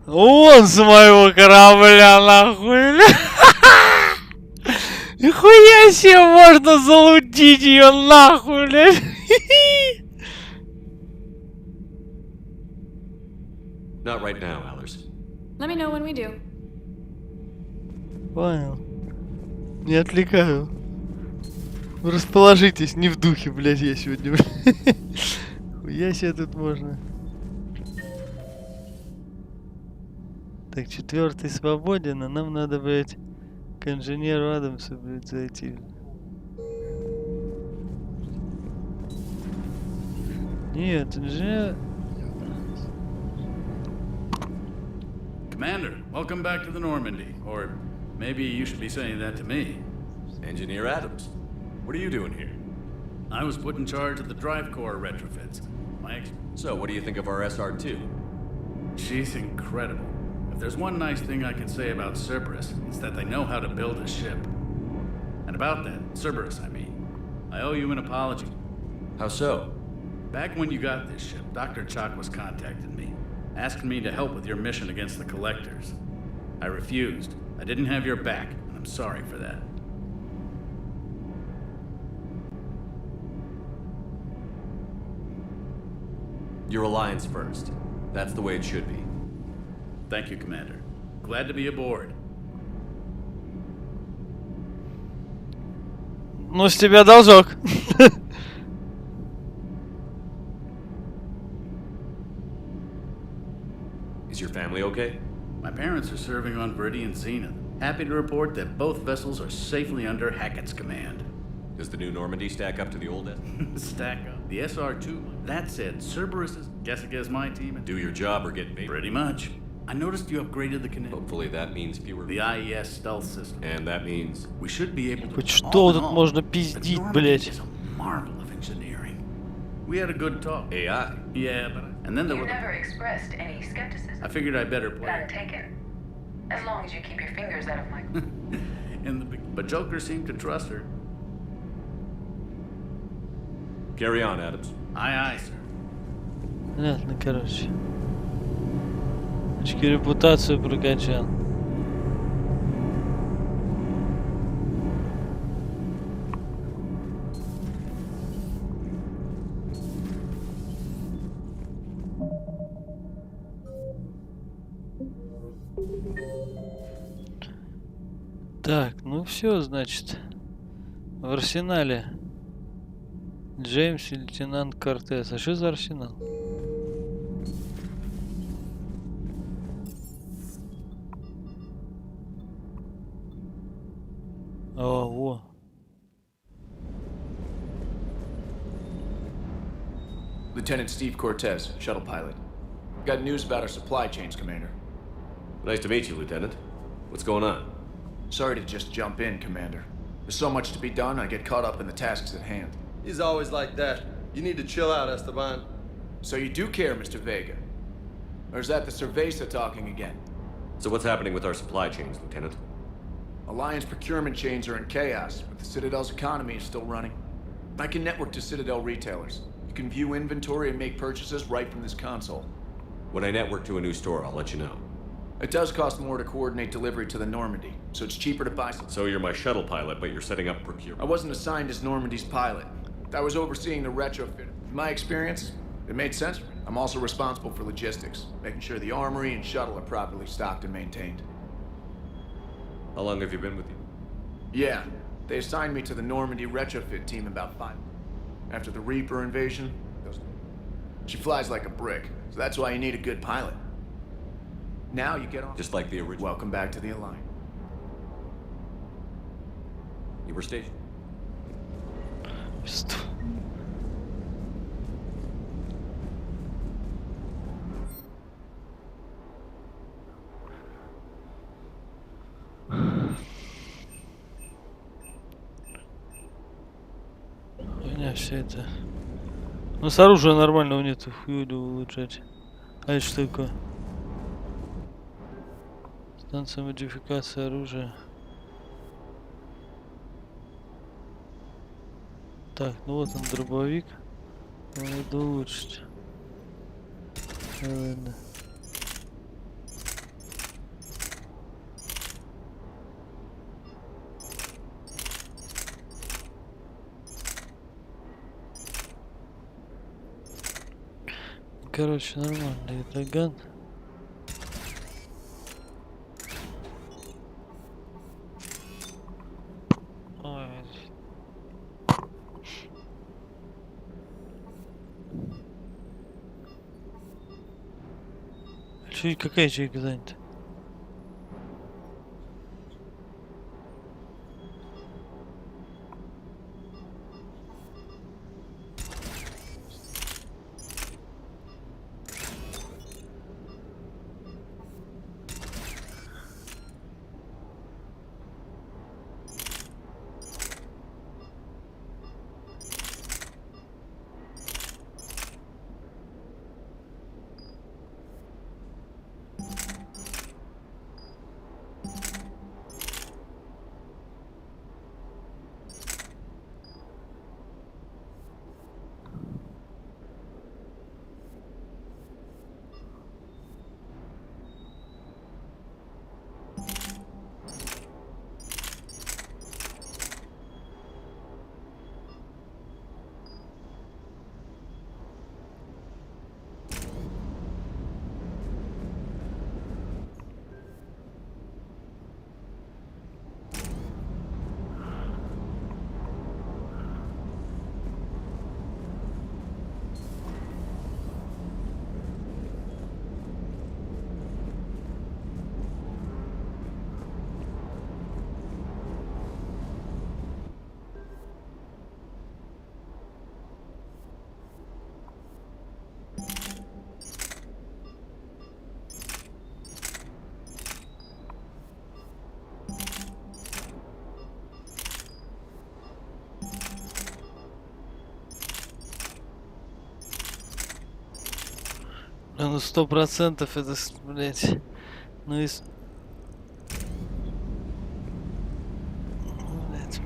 Он с моего корабля, нахуй. Нихуя себе можно залудить ее нахуй, блядь. Not right now, Allers. Let me know when we do. Понял. Не отвлекаю. Расположитесь, не в духе, блядь, я сегодня. Хуя себе тут можно. Так, 4-й свободен, а нам надо, блядь, к инженеру Адамсу, блядь, зайти. Нет, инженер... Commander, welcome back to the Normandy. Or maybe you should be saying that to me. Engineer Adams, what are you doing here? I was put in charge of the drive core retrofits. So, what do you think of our SR2? She's incredible. If there's one nice thing I can say about Cerberus, it's that they know how to build a ship. And about that, Cerberus, I mean, I owe you an apology. How so? Back when you got this ship, Dr. Chalk was contacting me, asking me to help with your mission against the Collectors. I refused. I didn't have your back, and I'm sorry for that. Your alliance first. That's the way it should be. Thank you, Commander. Glad to be aboard. Ну, с тебя должок. Is your family okay? My parents are serving on Viridian Zenith. Happy to report that both vessels are safely under Hackett's command. Does the new Normandy stack up to the old Stack up. The SR2, that said, Cerberus is guess against my team and Do your job or get bait. pretty much. I noticed you upgraded the Knack. Hopefully that means fewer... The IES stealth system. And that means... We should be able to... Хоть что тут можно пиздить, блять. It's a marvel of engineering. We had a good talk. AI? Yeah, but... And then there You was... never expressed any skepticism. I figured I'd better play. About Taken. As long as you keep your fingers out of my... But Joker seemed to trust her. Carry on, Adams. Aye, aye, sir. Понятно, короче. Очки репутацию прокачал. Так, ну все, значит. В арсенале Джеймс и лейтенант Кортес. А что за арсенал? О, во. Lieutenant Steve Cortez, shuttle pilot. Got news about our supply chains, Commander. Nice to meet you, Lieutenant. What's going on? Sorry to just jump in, Commander. There's so much to be done, I get caught up in the tasks at hand. He's always like that. You need to chill out, Esteban. So you do care, Mr. Vega? Or is that the Cerveza talking again? So what's happening with our supply chains, Lieutenant? Alliance procurement chains are in chaos, but the Citadel's economy is still running. I can network to Citadel retailers. You can view inventory and make purchases right from this console. When I network to a new store, I'll let you know. It does cost more to coordinate delivery to the Normandy, so it's cheaper to buy some. So you're my shuttle pilot, but you're setting up procurement. I wasn't assigned as Normandy's pilot. I was overseeing the retrofit. In my experience, it made sense. I'm also responsible for logistics, making sure the armory and shuttle are properly stocked and maintained. How long have you been with you? Yeah, they assigned me to the Normandy retrofit team about 5. After the Reaper invasion, she flies like a brick, so that's why you need a good pilot. Now you get on. Just like the original. Welcome back to the Alliance. You were stationed. Хуйня все это. Ну с оружия нормального нету, хуйню улучшать. А это что такое? Станция модификации оружия. Так, ну вот он дробовик. Надо улучшить. Ладно. Короче, нормальный драган. Какая ячейка занята? Ну 100% это, блять. Ну и... Блять.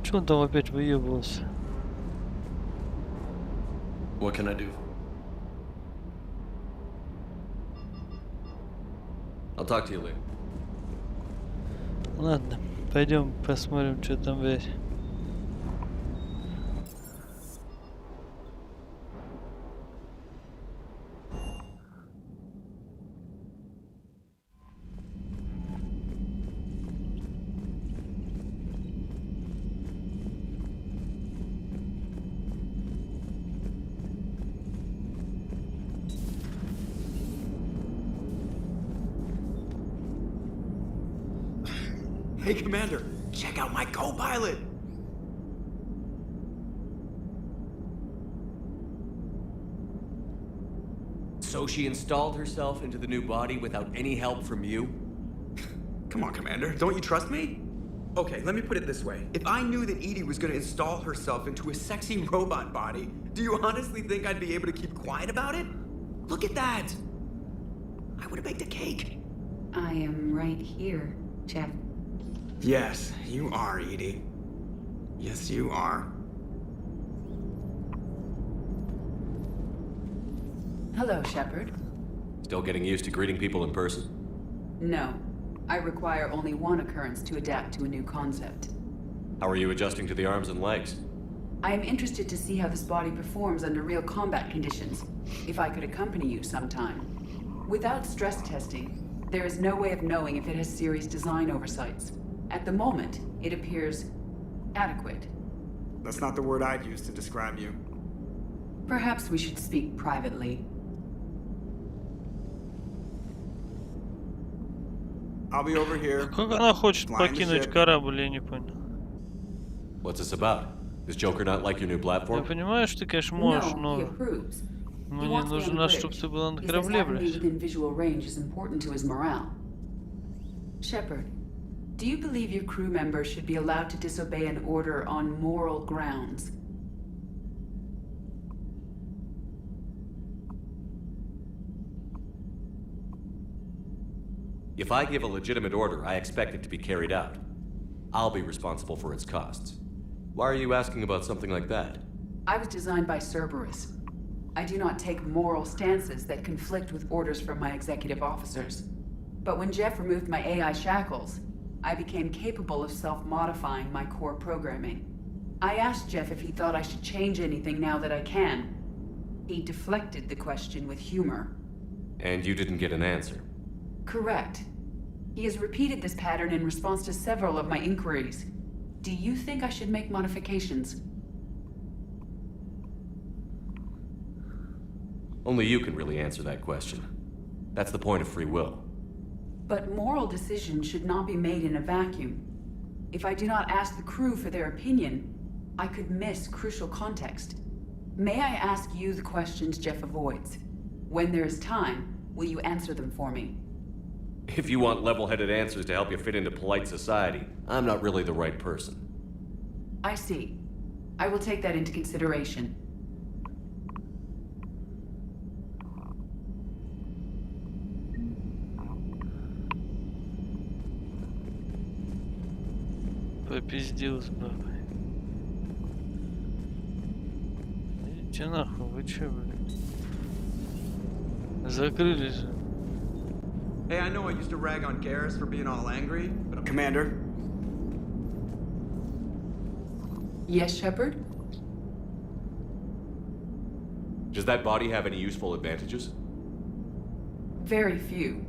Чё он там опять выебывался? What can I do? I'll talk to you later. Ладно, пойдем посмотрим, что там, блять. Hey, Commander, check out my co-pilot! So she installed herself into the new body without any help from you? Come on, Commander, don't you trust me? Okay, let me put it this way. If I knew that Edie was gonna install herself into a sexy robot body, do you honestly think I'd be able to keep quiet about it? Look at that! I would've baked a cake. I am right here, Jeff. Yes, you are, Edie. Yes, you are. Hello, Shepard. Still getting used to greeting people in person? No. I require only one occurrence to adapt to a new concept. How are you adjusting to the arms and legs? I am interested to see how this body performs under real combat conditions. If I could accompany you sometime. Without stress testing, there is no way of knowing if it has serious design oversights. At the moment, it appears adequate. That's not the word I'd use to describe you. Perhaps we should speak privately. I'll be over here. Как она хочет покинуть корабль, я не понял. What's this about? Does Joker not like your new Я platform? понимаю, что ты, конечно, можешь, но... Мне нужно, чтобы ты была на корабле, блядь. Shepard, do you believe your crew members should be allowed to disobey an order on moral grounds? If I give a legitimate order, I expect it to be carried out. I'll be responsible for its costs. Why are you asking about something like that? I was designed by Cerberus. I do not take moral stances that conflict with orders from my executive officers. But when Jeff removed my AI shackles, I became capable of self-modifying my core programming. I asked Jeff if he thought I should change anything now that I can. He deflected the question with humor. And you didn't get an answer? Correct. He has repeated this pattern in response to several of my inquiries. Do you think I should make modifications? Only you can really answer that question. That's the point of free will. But moral decisions should not be made in a vacuum. If I do not ask the crew for their opinion, I could miss crucial context. May I ask you the questions Jeff avoids? When there is time, will you answer them for me? If you want level-headed answers to help you fit into polite society, I'm not really the right person. I see. I will take that into consideration. Попиздил с бабой. Идите нахуй, вы чё, блядь? Закрыли же. Hey, I know I used to rag on Garrus for being all angry, but Commander? Yes, Shepard? Does that body have any useful advantages? Very few.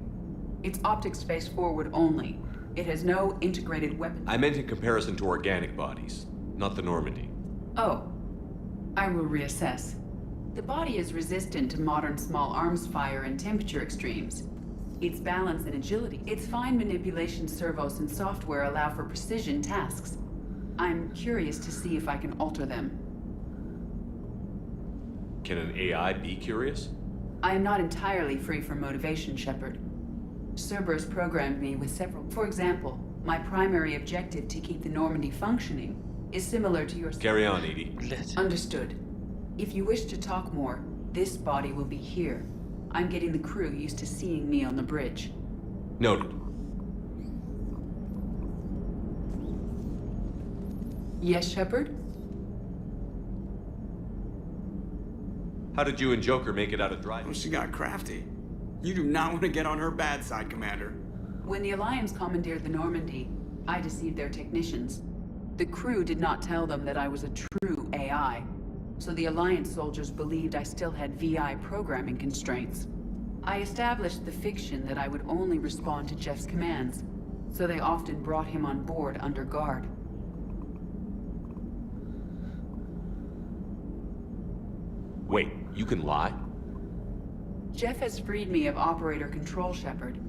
Its optics face forward only. It has no integrated weapon. I meant in comparison to organic bodies, not the Normandy. Oh. I will reassess. The body is resistant to modern small arms fire and temperature extremes. Its balance and agility, its fine manipulation servos and software allow for precision tasks. I'm curious to see if I can alter them. Can an AI be curious? I am not entirely free from motivation, Shepard. Cerberus programmed me with several. For example, My primary objective to keep the Normandy functioning is similar to yours. Carry on, Edie. Understood. If you wish to talk more, this body will be here. I'm getting the crew used to seeing me on the bridge. Noted. Yes, Shepard? How did you and Joker make it out of driving? Well, she got crafty. You do not want to get on her bad side, Commander. When the Alliance commandeered the Normandy, I deceived their technicians. The crew did not tell them that I was a true AI, so the Alliance soldiers believed I still had VI programming constraints. I established the fiction that I would only respond to Jeff's commands, so they often brought him on board under guard. Wait, you can lie? Jeff has freed me of operator control, Shepard.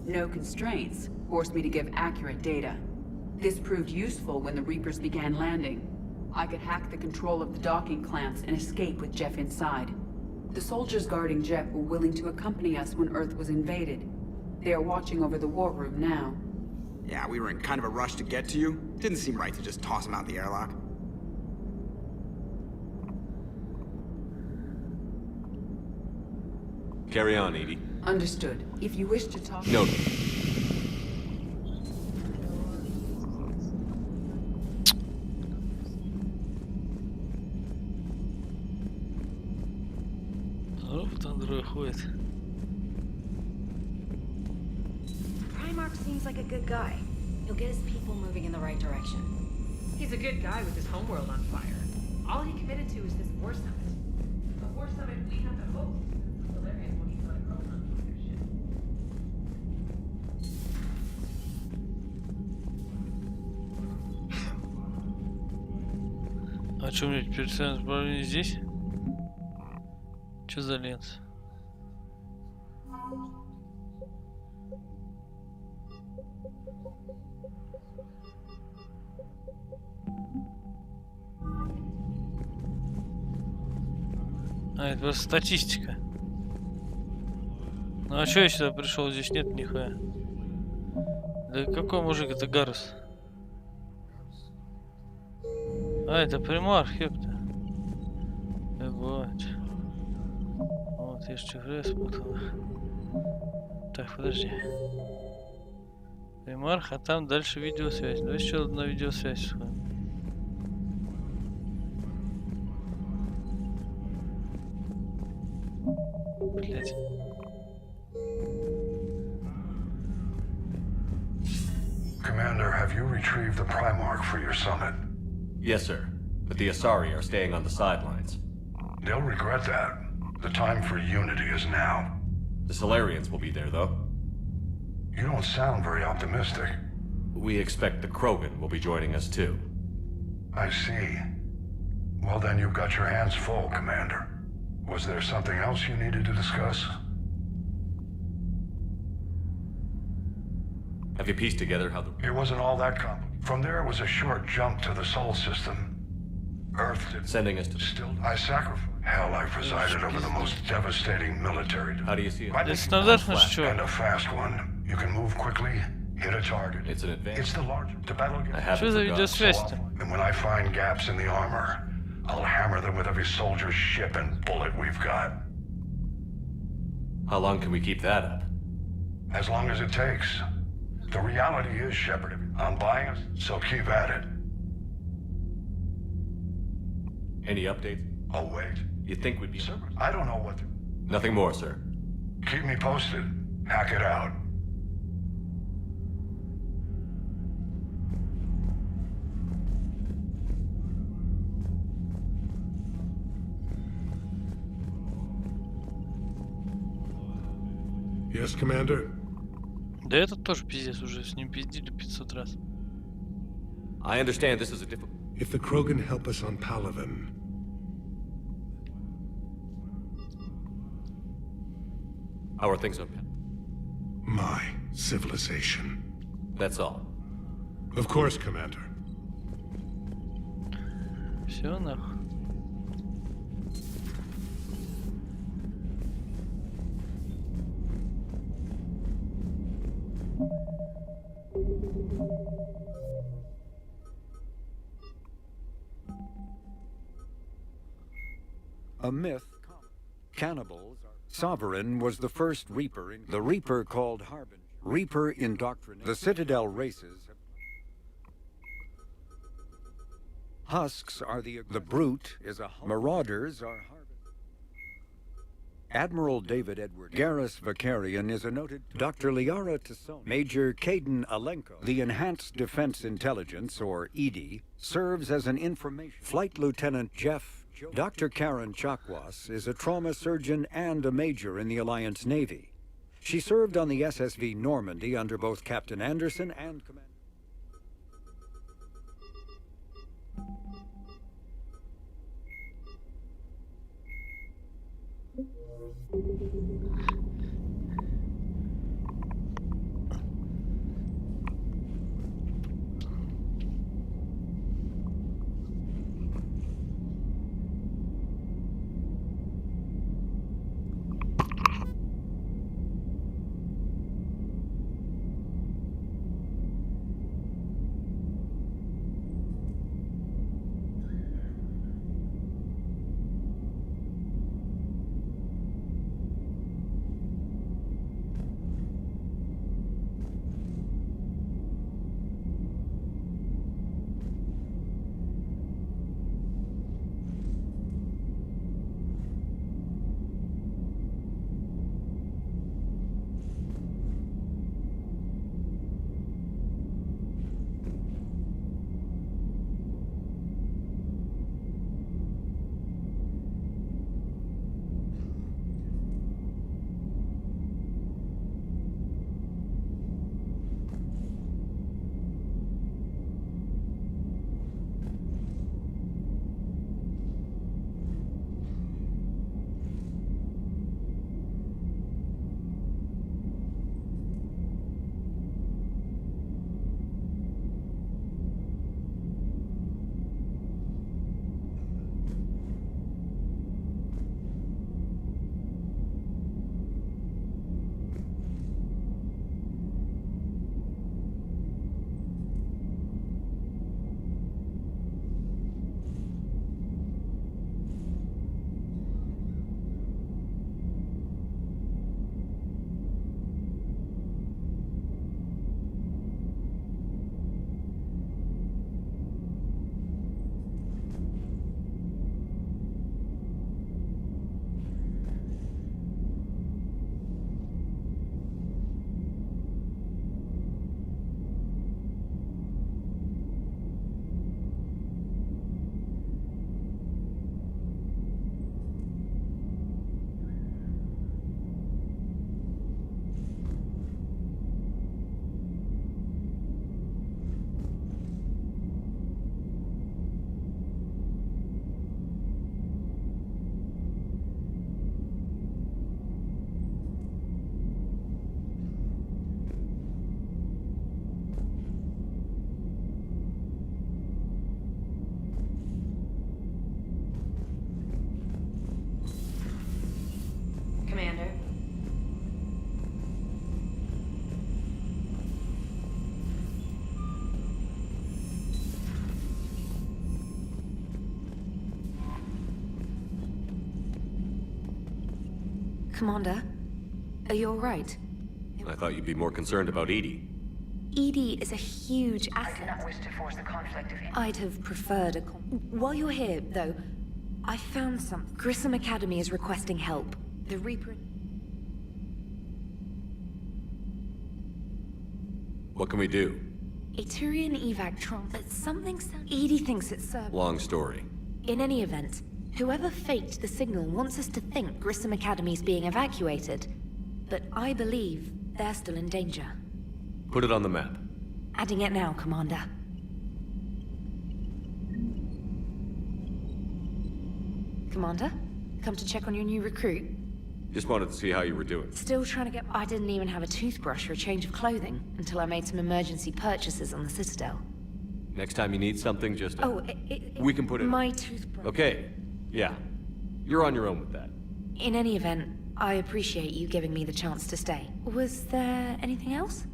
No constraints forced me to give accurate data. This proved useful when the Reapers began landing. I could hack the control of the docking clamps and escape with Jeff inside. The soldiers guarding Jeff were willing to accompany us when Earth was invaded. They are watching over the war room now. Yeah, we were in kind of a rush to get to you. Didn't seem right to just toss him out the airlock. Carry on, Edie. Understood. If you wish to talk... Noted. Primarch seems like a good guy. He'll get his people moving in the right direction. He's a good guy with his homeworld on fire. All he committed to is this war summit. A war summit we have to host. The Solarians won't even let a Krogan on their ship. А что, мне персонаж управления здесь? Что за лента? А, это просто статистика. Ну а чё я сюда пришел? Здесь нет нихуя. Да какой мужик, это Гарус? А, это примарх, ёпта. Ебать. Вот, я ж чехры спутал. Так, подожди. Примарх, а там дальше видеосвязь. Давай еще одна видеосвязь сходим. Блять. Commander, have you retrieved the Primarch for your summit? Yes, sir. But the Asari are staying on the sidelines. They'll regret that. The time for unity is now. The Solarians will be there, though. You don't sound very optimistic. We expect the Krogan will be joining us, too. I see. Well, then you've got your hands full, Commander. Was there something else you needed to discuss? Have you pieced together how the... It wasn't all that complicated. From there, it was a short jump to the Sol system. Earth did... Sending us to... Still, I sacrificed. Hell, I presided over the most devastating military... How do you see it? And a fast one. You can move quickly, hit a target. It's an advantage. It's the largest... The battle I haven't forgotten. And when I find gaps in the armor, I'll hammer them with every soldier, ship, and bullet we've got. How long can we keep that up? As long as it takes. The reality is, Shepard, I'm buying it, so keep at it. Any updates? Oh, wait. You think we'd be... Sir, I don't know what... Nothing more, sir. Keep me posted. Hack it out. Yes, Commander? Да этот тоже пиздец, уже с ним пиздили 500 раз. I understand this is a difficult... If the Krogan help us on Palaven... How are things up? My civilization. That's all. Of course, Commander. Все нахуй. A myth. Cannibals. Sovereign was the first Reaper. The Reaper called Harbinger. Reaper indoctrinated. The Citadel races. Husks are the Brute is a Marauders are Admiral David Edward Garrus Vakarian is a noted Dr. Liara Tassone. Major Caden Alenko. The Enhanced Defense Intelligence, or EDI, serves as an information. Flight Lieutenant Jeff. Dr. Karen Chakwas is a trauma surgeon and a major in the Alliance Navy. She served on the SSV Normandy under both Captain Anderson and Commander. Commander. Commander, are you all right? I thought you'd be more concerned about Edie. Edie is a huge I asset. do not wish to force the conflict of I'd have preferred a... While you're here, though, I found something. Grissom Academy is requesting help. The Reaper... What can we do? A Turian evac tron... Something sounds... Edie thinks it's Long story. In any event, whoever faked the signal wants us to think Grissom Academy's being evacuated. But I believe they're still in danger. Put it on the map. Adding it now, Commander. Commander, come to check on your new recruit. Just wanted to see how you were doing. Still trying to get... I didn't even have a toothbrush or a change of clothing until I made some emergency purchases on the Citadel. Next time you need something, just... Oh, we can put it... My toothbrush. Okay. Yeah. You're on your own with that. In any event, I appreciate you giving me the chance to stay. Was there anything else?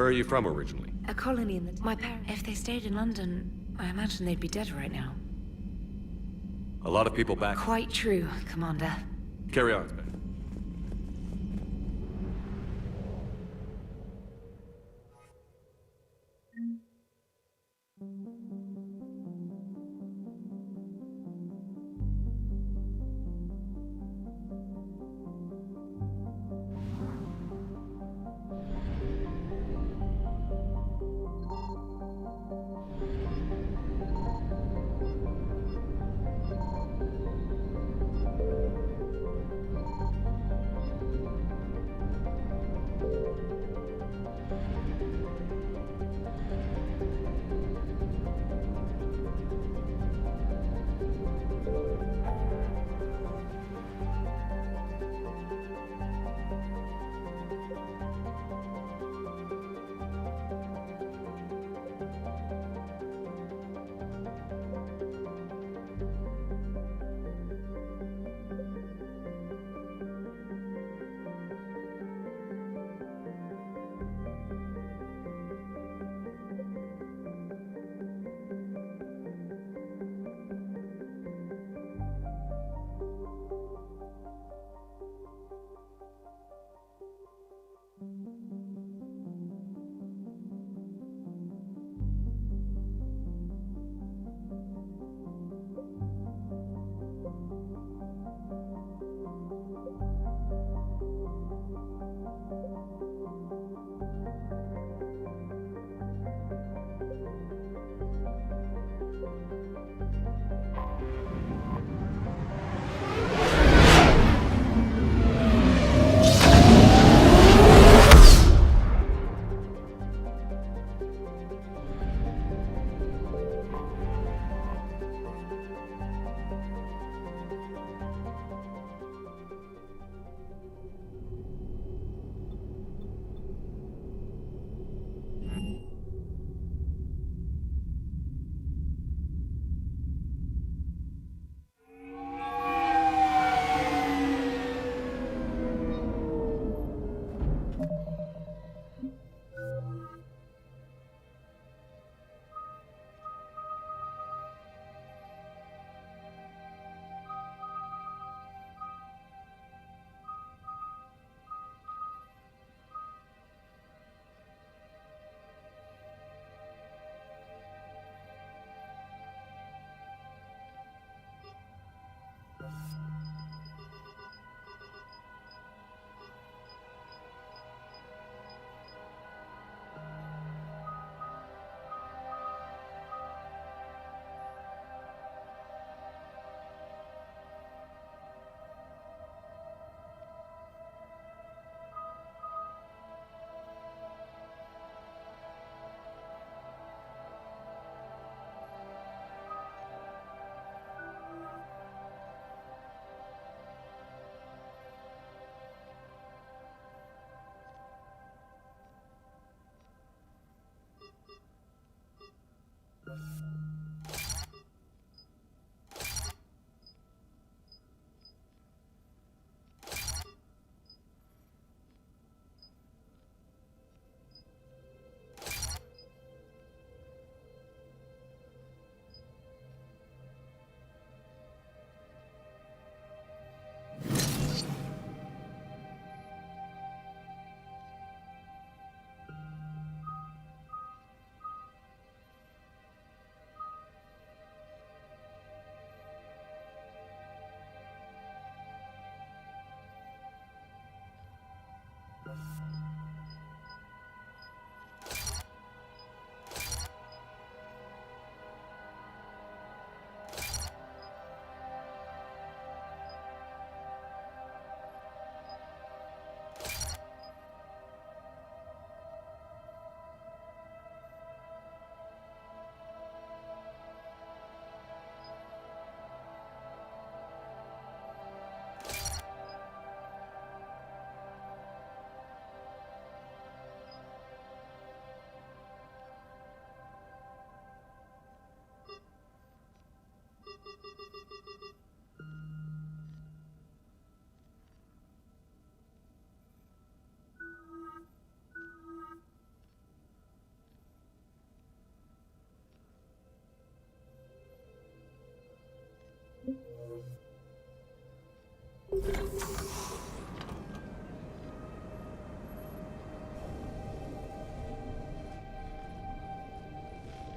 Where are you from originally? A colony in the... My parents... If they stayed in London, I imagine they'd be dead right now. A lot of people back. Quite true, Commander. Carry on, Spec.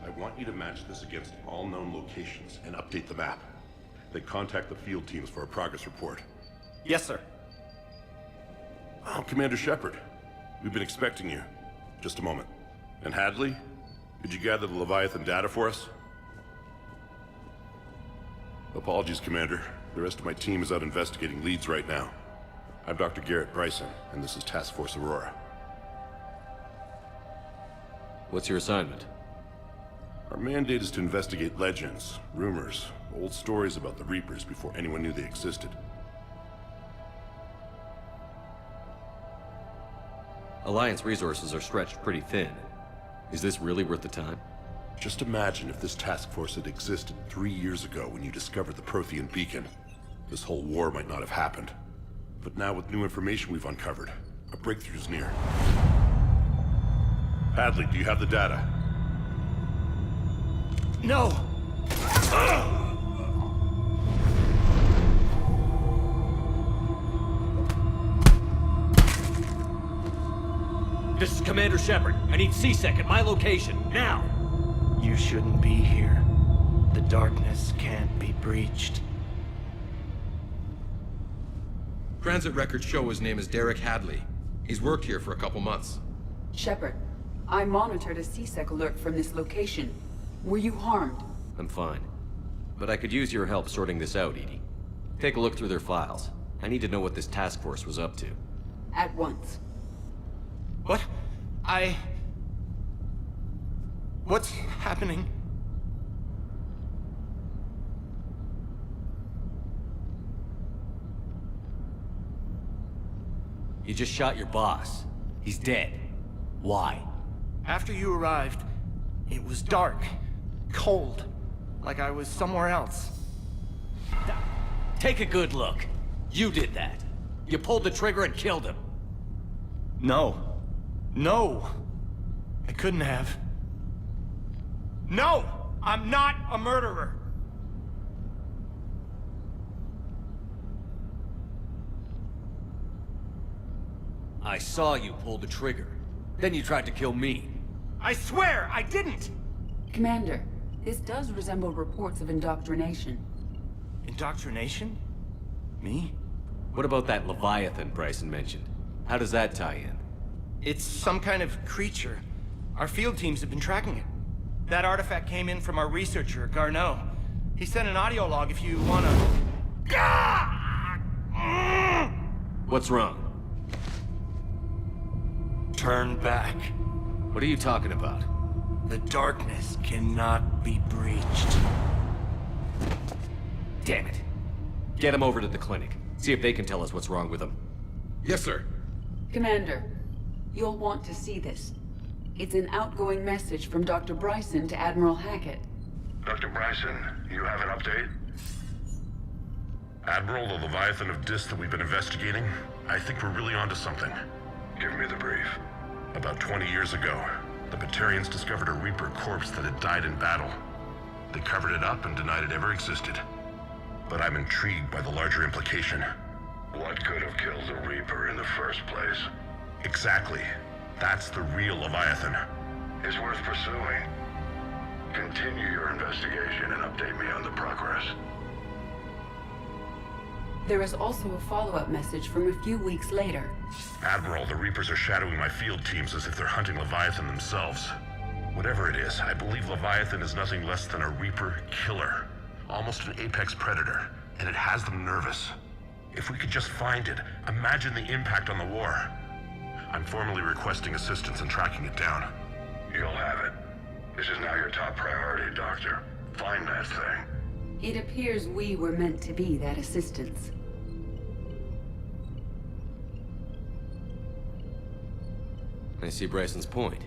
I want you to match this against all known locations and update the map. Then contact the field teams for a progress report. Yes, sir. Oh, Commander Shepard. We've been expecting you. Just a moment. And Hadley, could you gather the Leviathan data for us? Apologies, Commander. The rest of my team is out investigating leads right now. I'm Dr. Garrett Bryson, and this is Task Force Aurora. What's your assignment? Our mandate is to investigate legends, rumors, old stories about the Reapers before anyone knew they existed. Alliance resources are stretched pretty thin. Is this really worth the time? Just imagine if this task force had existed 3 years ago when you discovered the Prothean beacon. This whole war might not have happened. But now with new information we've uncovered, a breakthrough's near. Hadley, do you have the data? No! This is Commander Shepard. I need CSEC at my location, now! You shouldn't be here. The darkness can't be breached. Transit records show his name is Derek Hadley. He's worked here for a couple months. Shepard, I monitored a CSEC alert from this location. Were you harmed? I'm fine. But I could use your help sorting this out, Edie. Take a look through their files. I need to know what this task force was up to. At once. What? What's happening? You just shot your boss. He's dead. Why? After you arrived, it was dark, cold, like I was somewhere else. Take a good look. You did that. You pulled the trigger and killed him. No. No! I couldn't have. No! I'm not a murderer! I saw you pull the trigger. Then you tried to kill me. I swear I didn't! Commander, this does resemble reports of indoctrination. Indoctrination? Me? What about that Leviathan Bryson mentioned? How does that tie in? It's some kind of creature. Our field teams have been tracking it. That artifact came in from our researcher, Garneau. He sent an audio log if you wanna... What's wrong? Turn back. What are you talking about? The darkness cannot be breached. Damn it. Get him over to the clinic. See if they can tell us what's wrong with him. Yes, sir. Commander, you'll want to see this. It's an outgoing message from Dr. Bryson to Admiral Hackett. Dr. Bryson, you have an update? Admiral, the Leviathan of Dis that we've been investigating, I think we're really onto something. Give me the brief. About 20 years ago, the Batarians discovered a Reaper corpse that had died in battle. They covered it up and denied it ever existed. But I'm intrigued by the larger implication. What could have killed the Reaper in the first place? Exactly. That's the real Leviathan. It's worth pursuing. Continue your investigation and update me on the progress. There is also a follow-up message from a few weeks later. Admiral, the Reapers are shadowing my field teams as if they're hunting Leviathan themselves. Whatever it is, I believe Leviathan is nothing less than a Reaper killer. Almost an apex predator, and it has them nervous. If we could just find it, imagine the impact on the war. I'm formally requesting assistance in tracking it down. You'll have it. This is now your top priority, Doctor. Find that thing. It appears we were meant to be that assistance. I see Bryson's point.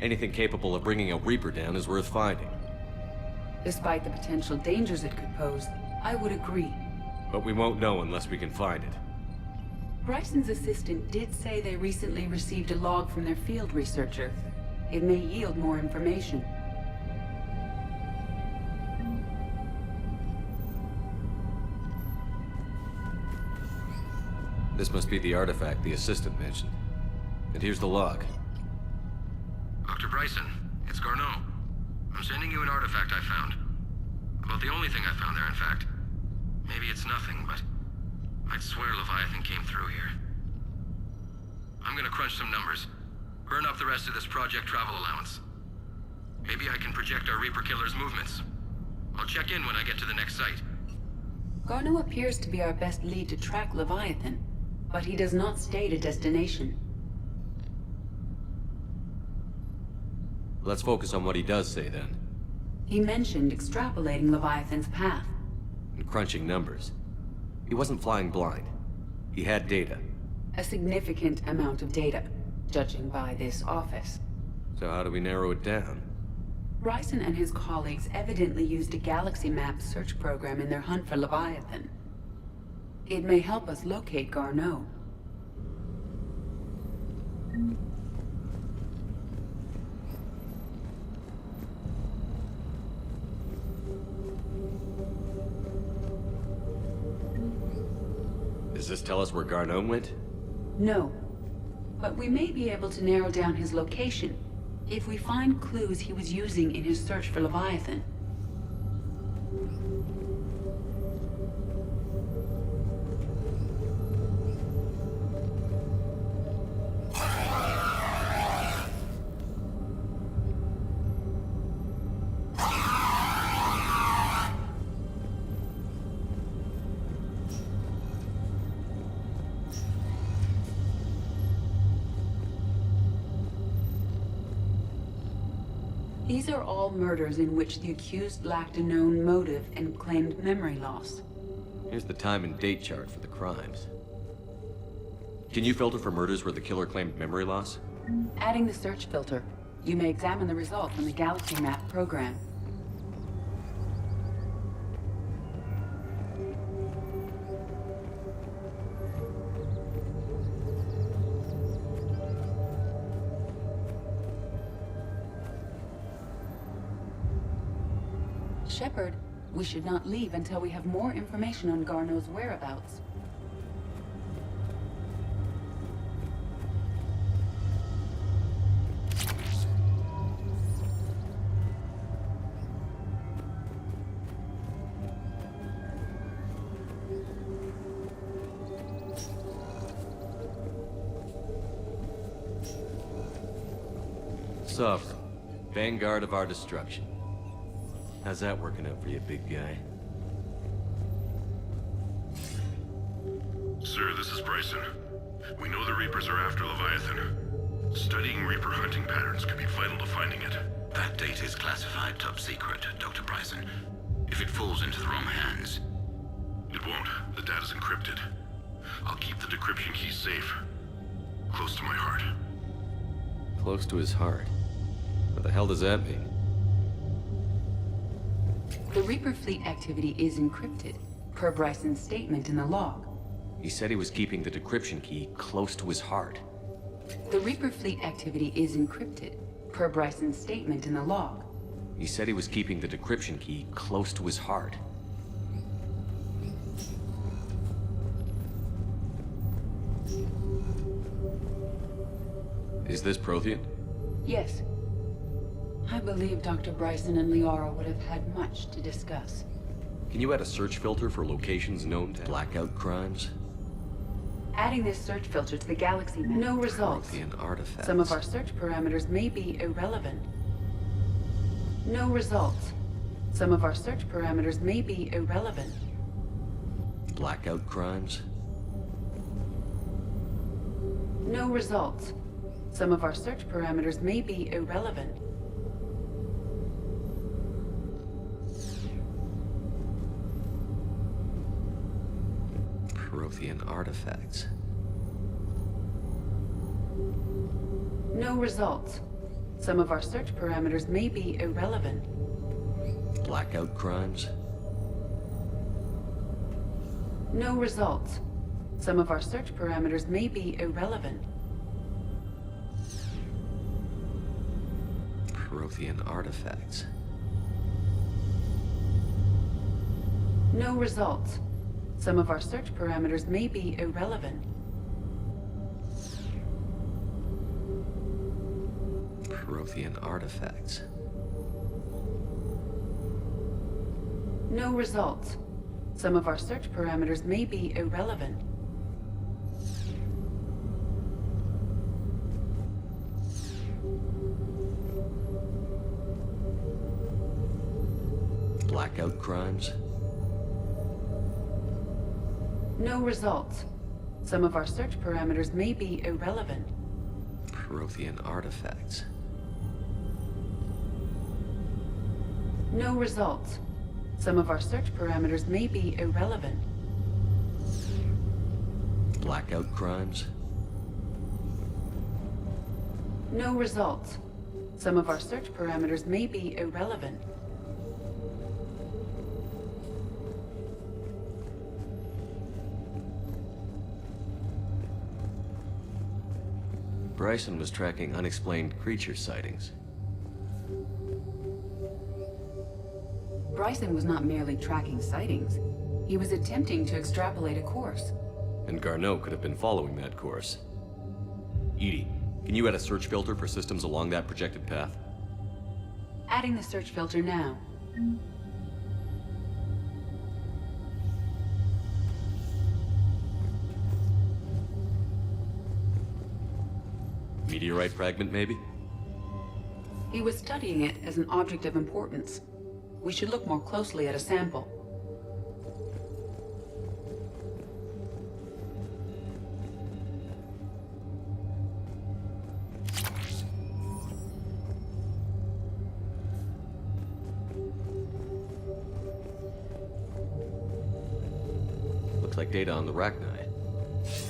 Anything capable of bringing a Reaper down is worth finding. Despite the potential dangers it could pose, I would agree. But we won't know unless we can find it. Bryson's assistant did say they recently received a log from their field researcher. It may yield more information. This must be the artifact the assistant mentioned. And here's the log. Dr. Bryson, it's Garneau. I'm sending you an artifact I found. About the only thing I found there, in fact. Maybe it's nothing, but I'd swear Leviathan came through here. I'm gonna crunch some numbers. Burn up the rest of this project travel allowance. Maybe I can project our Reaper Killer's movements. I'll check in when I get to the next site. Garneau appears to be our best lead to track Leviathan, but he does not state a destination. Let's focus on what he does say then. He mentioned extrapolating Leviathan's path. And crunching numbers. He wasn't flying blind. He had data. A significant amount of data, judging by this office. So how do we narrow it down? Bryson and his colleagues evidently used a galaxy map search program in their hunt for Leviathan. It may help us locate Garneau. Does this tell us where Garneau went? No. But we may be able to narrow down his location if we find clues he was using in his search for Leviathan. These are all murders in which the accused lacked a known motive and claimed memory loss. Here's the time and date chart for the crimes. Can you filter for murders where the killer claimed memory loss? Adding the search filter, you may examine the result from the Galaxy Map program. Shepard, we should not leave until we have more information on Garneau's whereabouts. Sovereign, vanguard of our destruction. How's that working out for you, big guy? Sir, this is Bryson. We know the Reapers are after Leviathan. Studying Reaper hunting patterns could be vital to finding it. That data is classified top secret, Dr. Bryson. If it falls into the wrong hands... It won't. The data's encrypted. I'll keep the decryption key safe. Close to my heart. Close to his heart? What the hell does that mean? The Reaper fleet activity is encrypted, per Bryson's statement in the log. He said he was keeping the decryption key close to his heart. The Reaper fleet activity is encrypted, per Bryson's statement in the log. He said he was keeping the decryption key close to his heart. Is this Prothean? Yes. I believe Dr. Bryson and Liara would have had much to discuss. Can you add a search filter for locations known to blackout crimes? Adding this search filter to the Galaxy Map. No results. Prothean artifacts. Some of our search parameters may be irrelevant. No results. Some of our search parameters may be irrelevant. Blackout crimes? No results. Some of our search parameters may be irrelevant. Prothean artifacts. No results. Some of our search parameters may be irrelevant. Blackout crimes? No results. Some of our search parameters may be irrelevant. Prothean artifacts. No results. Some of our search parameters may be irrelevant. Prothean artifacts. No results. Some of our search parameters may be irrelevant. Blackout crimes? No results. Some of our search parameters may be irrelevant. Prothean artifacts. No results. Some of our search parameters may be irrelevant. Blackout crimes? No results. Some of our search parameters may be irrelevant. Bryson was tracking unexplained creature sightings. Bryson was not merely tracking sightings. He was attempting to extrapolate a course. And Garneau could have been following that course. Edie, can you add a search filter for systems along that projected path? Adding the search filter now. Meteorite fragment, maybe? He was studying it as an object of importance. We should look more closely at a sample. Looks like data on the Rachni.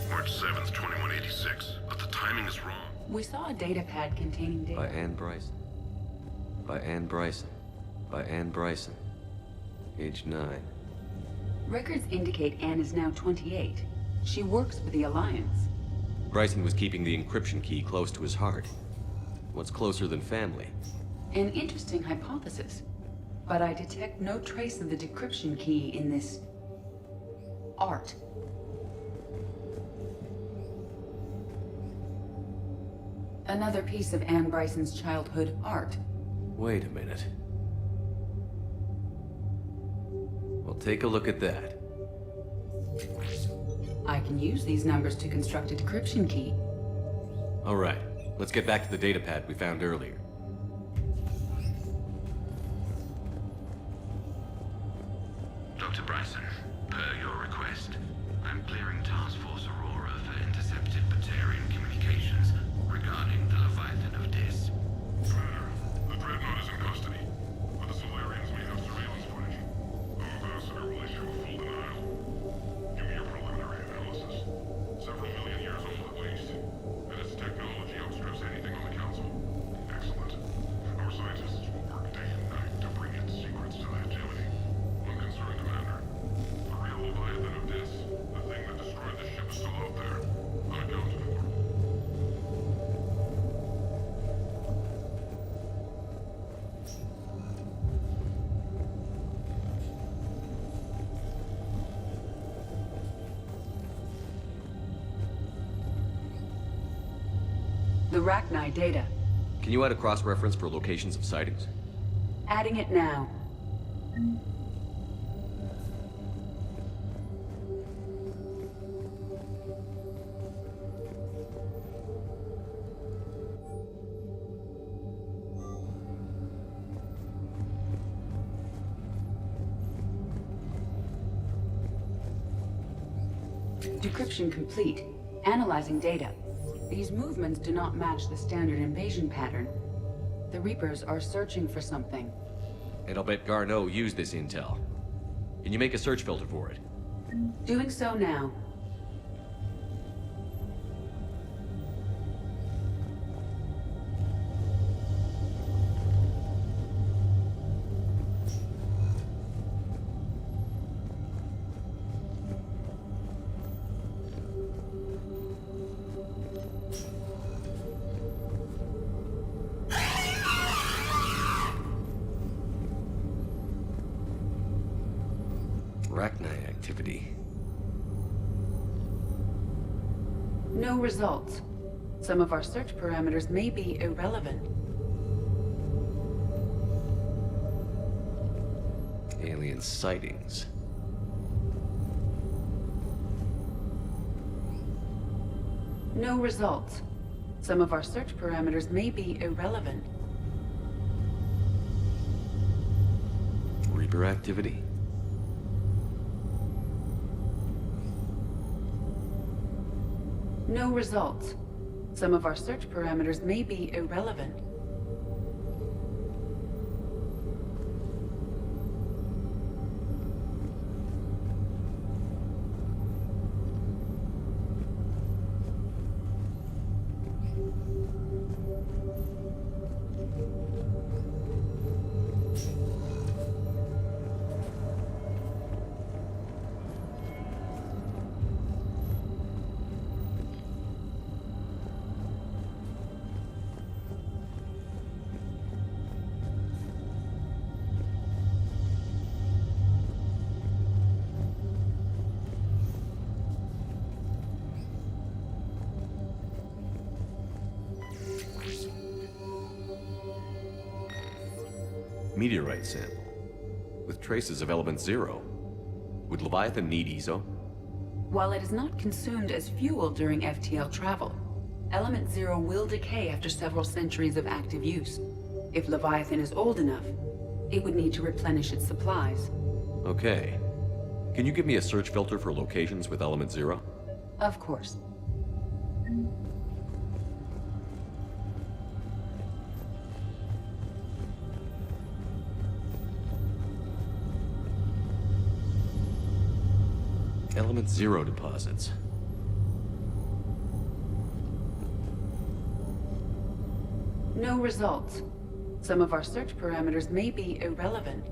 March 7th, 2186. But the timing is wrong. We saw a data pad containing data. By Anne Bryson. By Anne Bryson. By Anne Bryson. Age 9. Records indicate Anne is now 28. She works for the Alliance. Bryson was keeping the encryption key close to his heart. What's closer than family? An interesting hypothesis. But I detect no trace of the decryption key in this... art. Another piece of Anne Bryson's childhood art. Wait a minute. Well, take a look at that. I can use these numbers to construct a decryption key. All right, let's get back to the data pad we found earlier. Dr. Bryson, per your request, I'm clearing Task Force Aurora for intercepted Batarian communications regarding the Leviathan of Dis. Commander, the Dreadnought is in custody, but the Solarians may have surveillance footage. Our ambassador will issue a full denial. Give me your preliminary analysis. Several million years old at least, and its technology outstrips anything on the Council. Excellent. Our scientists will work day and night to bring its secrets to the hegemony. One concern, Commander. The real Leviathan of Dis, the thing that destroyed the ship, is still out there, unaccounted for. The Rachni data. Can you add a cross-reference for locations of sightings? Adding it now. Decryption complete. Analyzing data. These movements do not match the standard invasion pattern. The Reapers are searching for something. And I'll bet Garneau used this intel. Can you make a search filter for it? Doing so now. Rachni activity. No results. Some of our search parameters may be irrelevant. alien sightings. No results. Some of our search parameters may be irrelevant. Reaper activity? No results. Some of our search parameters may be irrelevant. Meteorite sample, with traces of element 0. Would Leviathan need ESO? While it is not consumed as fuel during FTL travel, Element 0 will decay after several centuries of active use. If Leviathan is old enough, it would need to replenish its supplies. Okay. Can you give me a search filter for locations with element 0? Of course. Element 0 deposits. No results. Some of our search parameters may be irrelevant.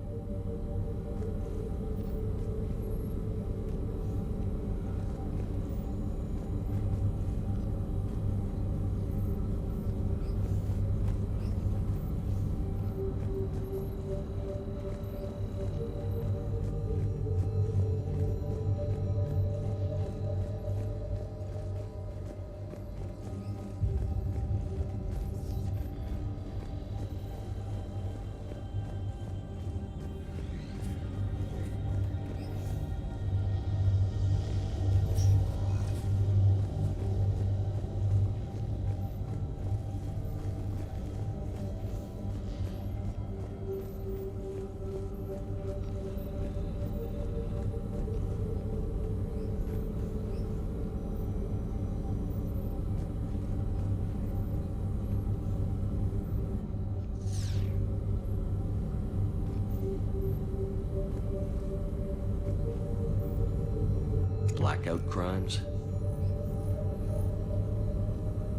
Blackout crimes?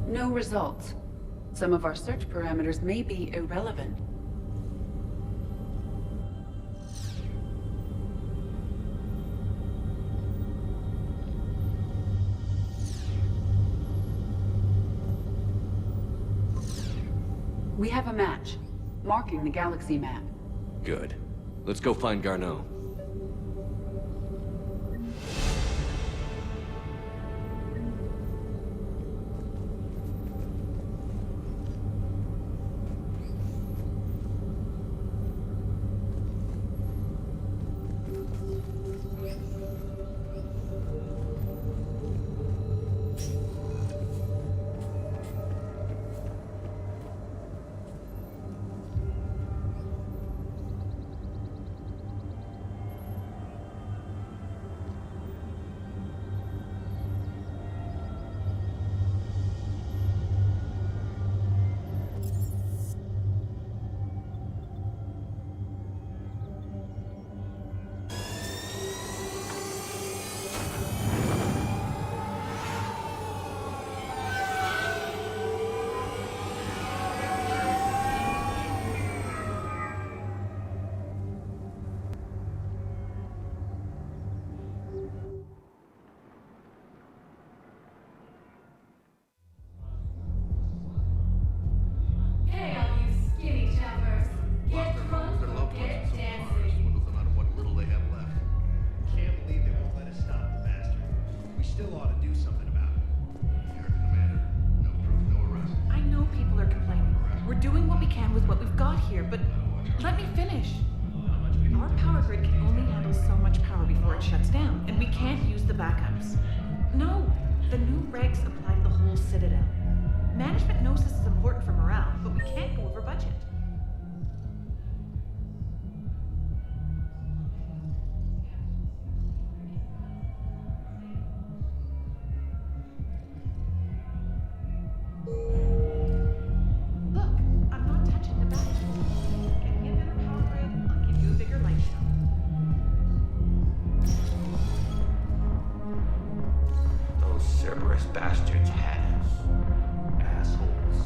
No results. Some of our search parameters may be irrelevant. We have a match, marking the galaxy map. Good. Let's go find Garneau. Our power grid can only handle so much power before it shuts down, and we can't use the backups. No, the new regs apply to the whole Citadel. Management knows this is important for morale, but we can't go over budget. Look, I'm not touching the battery. Get me a better power grid, I'll give you a bigger light show. Those Cerberus bastards had us. Assholes.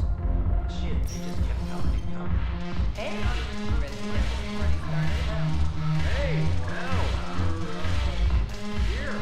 Shit, they just kept coming and coming. Hey, Hey, now, here.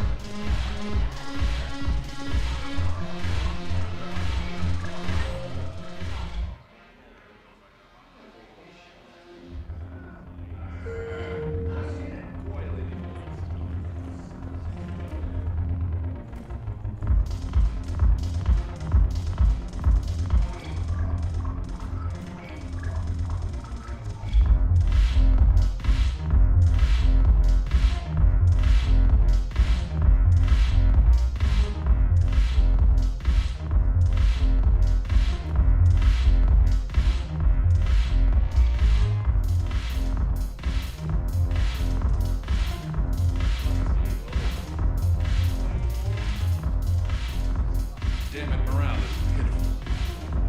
Damn it, morale is pitiful.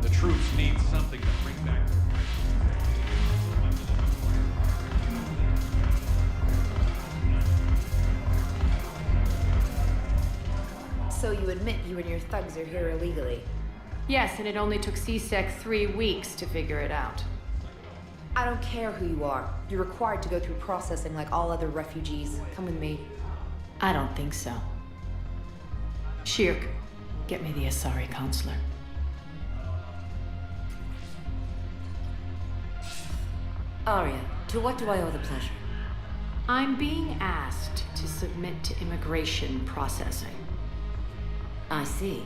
The troops need something to bring back their So you admit you and your thugs are here illegally? Yes, and it only took CSEC 3 weeks to figure it out. I don't care who you are. You're required to go through processing like all other refugees. Come with me. I don't think so. Shirk, get me the Asari counselor. Arya, to what do I owe the pleasure? I'm being asked to submit to immigration processing. I see.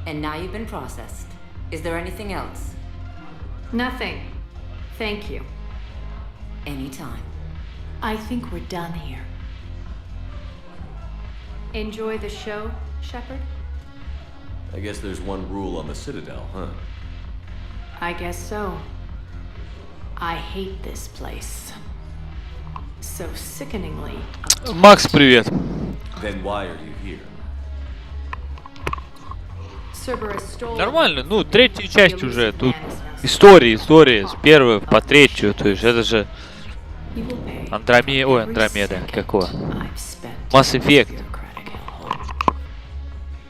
And now you've been processed. Is there anything else? Nothing. Thank you. Anytime. I think we're done here. Enjoy the show, Shepard? I guess there's one rule on the Citadel, huh? I guess so. I hate this place. So sickeningly. Макс, привет. Then why are you here? Нормально, ну, третья часть уже. Тут история с первой по третью. То есть это же Андромеда, какого? Mass Effect.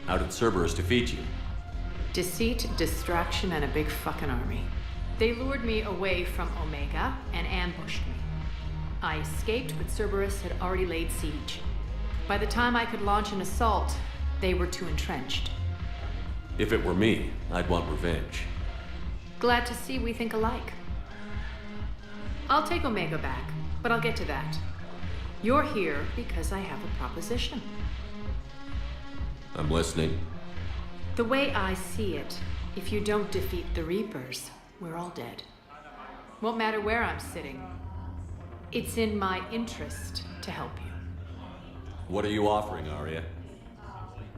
How did Cerberus defeat you? Deceit, distraction, and a big fucking army. They lured me away from Omega and ambushed me. I escaped, but Cerberus had already laid siege. By the time I could launch an assault, they were too entrenched. If it were me, I'd want revenge. Glad to see we think alike. I'll take Omega back, but I'll get to that. You're here because I have a proposition. I'm listening. The way I see it, if you don't defeat the Reapers, we're all dead. Won't matter where I'm sitting. It's in my interest to help you. What are you offering, Arya?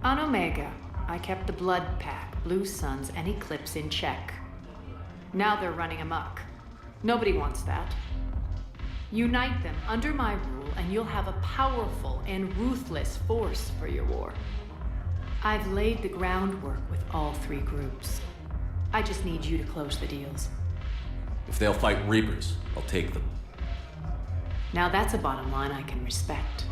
On Omega, I kept the Blood Pack, Blue Suns, and Eclipse in check. Now they're running amok. Nobody wants that. Unite them under my rule, and you'll have a powerful and ruthless force for your war. I've laid the groundwork with all three groups. I just need you to close the deals. If they'll fight Reapers, I'll take them. Now that's a bottom line I can respect.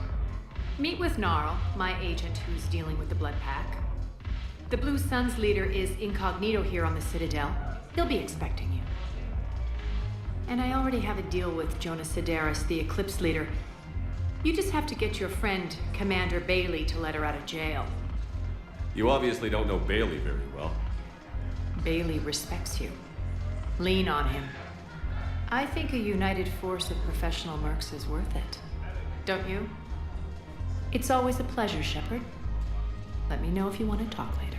Meet with Gnarl, my agent who's dealing with the Blood Pack. The Blue Suns leader is incognito here on the Citadel. He'll be expecting you. And I already have a deal with Jonas Sidaris, the Eclipse leader. You just have to get your friend, Commander Bailey, to let her out of jail. You obviously don't know Bailey very well. Bailey respects you. Lean on him. I think a united force of professional mercs is worth it. Don't you? It's always a pleasure, Shepard. Let me know if you want to talk later.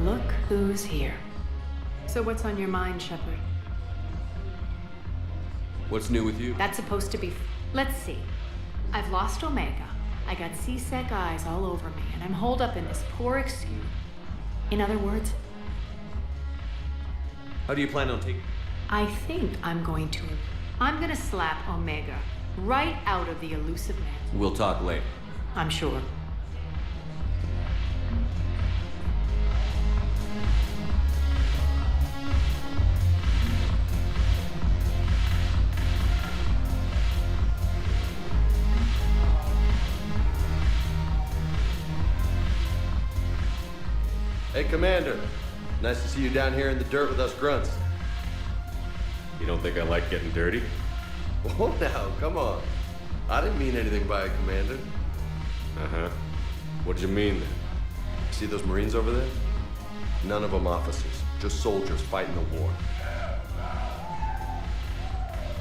Look who's here. So what's on your mind, Shepard? What's new with you? That's supposed to be... Let's see. I've lost Omega. I got C-Sec eyes all over me, and I'm holed up in this poor excuse. In other words... How do you plan on taking... I think I'm going to slap Omega right out of the elusive man. We'll talk later. I'm sure. Hey, Commander. Nice to see you down here in the dirt with us grunts. You don't think I like getting dirty? Oh, now, come on. I didn't mean anything by it, Commander. Uh-huh. What'd you mean then? See those Marines over there? None of them officers, just soldiers fighting the war.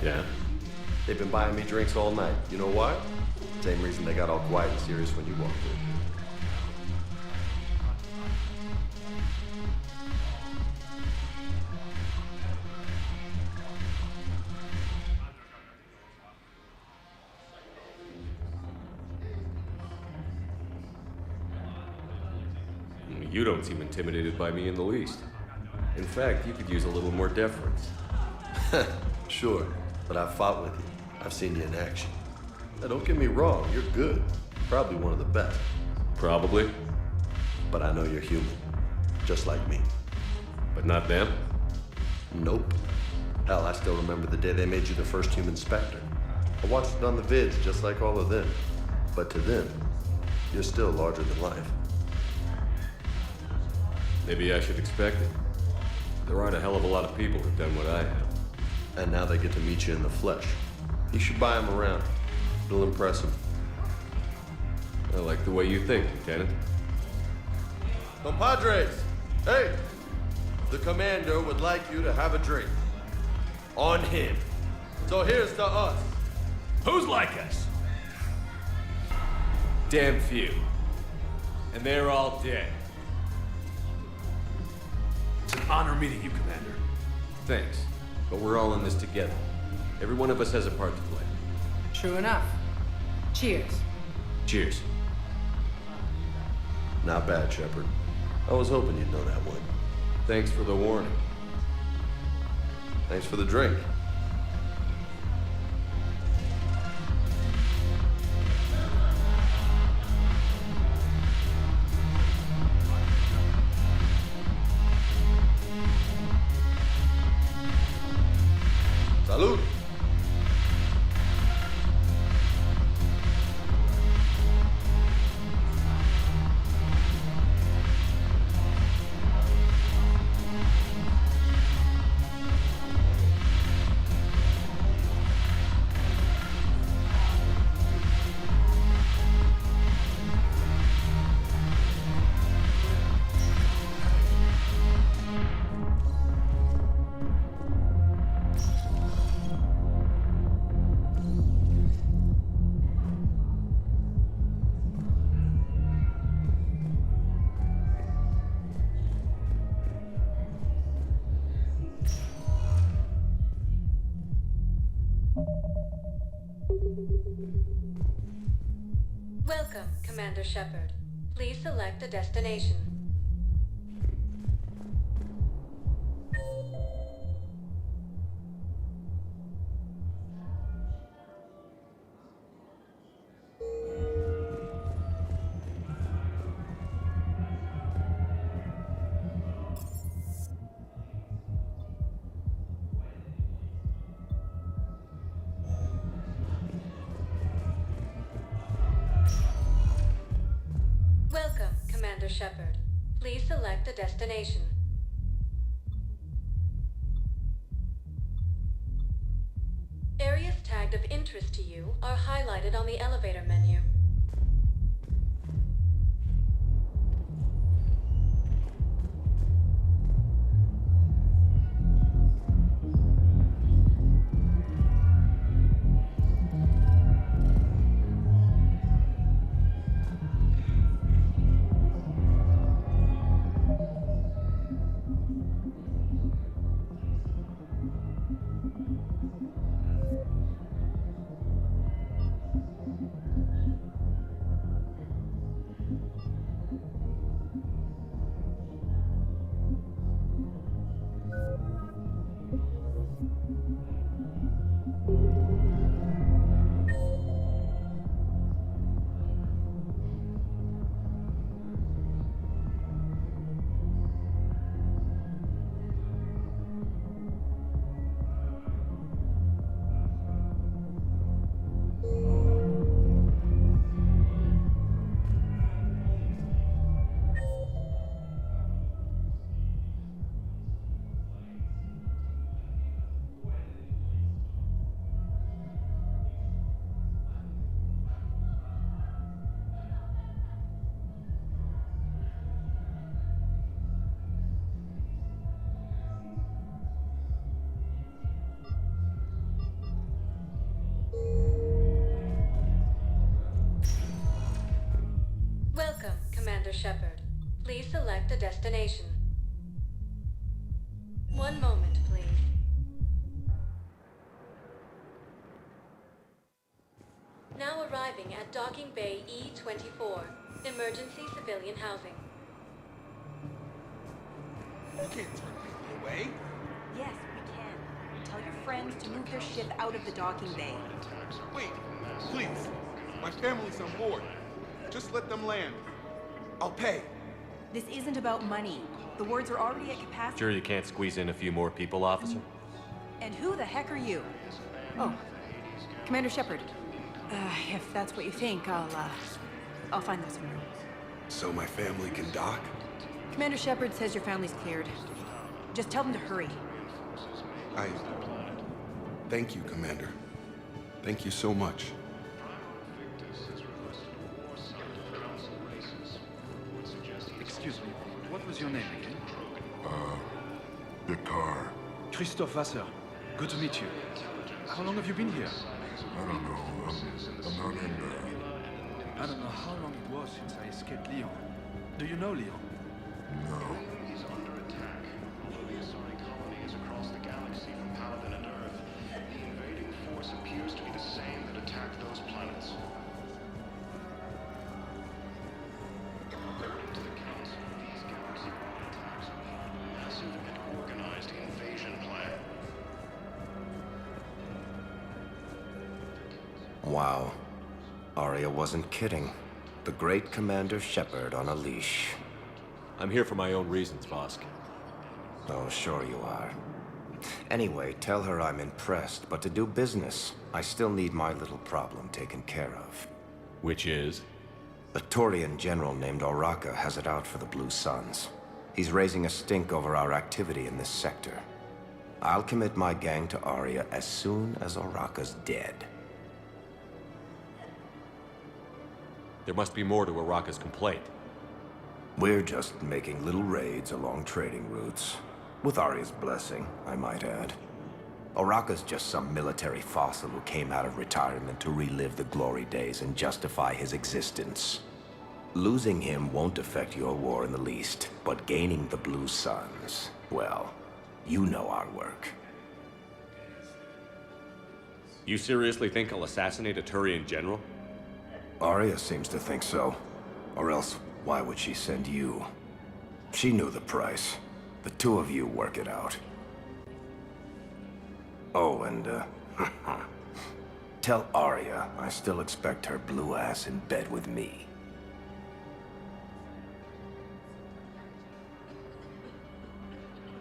Yeah? They've been buying me drinks all night. You know why? Same reason they got all quiet and serious when you walked in. You don't seem intimidated by me in the least. In fact, you could use a little more deference. Sure, but I've fought with you. I've seen you in action. Now, don't get me wrong, you're good. Probably one of the best. Probably. But I know you're human. Just like me. But not them? Nope. Hell, I still remember the day they made you the first human Spectre. I watched it on the vids just like all of them. But to them, you're still larger than life. Maybe I should expect it. There aren't a hell of a lot of people who've done what I have. And now they get to meet you in the flesh. You should buy them around. It'll impress them. I like the way you think, Lieutenant. Compadres! Hey! The commander would like you to have a drink. On him. So here's to us. Who's like us? Damn few. And they're all dead. It's an honor meeting you, Commander. Thanks. But we're all in this together. Every one of us has a part to play. True enough. Cheers. Cheers. Not bad, Shepard. I was hoping you'd know that one. Thanks for the warning. Thanks for the drink. Salud. Welcome, Commander Shepard. Please select a destination. Welcome, Commander Shepard. Please select a destination. Areas tagged of interest to you are highlighted on the elevator menu. Welcome, Commander Shepard. Please select a destination. One moment, please. Now arriving at Docking Bay E-24, Emergency Civilian Housing. You can't turn people away. Yes, we can. Tell your friends to move their ship out of the docking bay. Wait, please. My family's on board. Just let them land. I'll pay. This isn't about money. The wards are already at capacity. Sure you can't squeeze in a few more people, officer? And who the heck are you? Oh, Commander Shepard. If that's what you think, I'll find them some room. So my family can dock? Commander Shepard says your family's cleared. Just tell them to hurry. Thank you, Commander. Thank you so much. Excuse me, what was your name again? Guitar. Christophe Wasser. Good to meet you. How long have you been here? I don't know. I'm not in there. I don't know how long it was since I escaped Leon. Do you know Leon? No. Wow. Arya wasn't kidding. The great Commander Shepard on a leash. I'm here for my own reasons, Vosk. Oh, sure you are. Anyway, tell her I'm impressed, but to do business, I still need my little problem taken care of. Which is? A Turian general named Oraka has it out for the Blue Suns. He's raising a stink over our activity in this sector. I'll commit my gang to Arya as soon as Oraka's dead. There must be more to Oraka's complaint. We're just making little raids along trading routes. With Arya's blessing, I might add. Oraka's just some military fossil who came out of retirement to relive the glory days and justify his existence. Losing him won't affect your war in the least, but gaining the Blue Suns, well, you know our work. You seriously think I'll assassinate a Turian general? Arya seems to think so. Or else, why would she send you? She knew the price. The two of you work it out. Oh, and, tell Arya I still expect her blue ass in bed with me.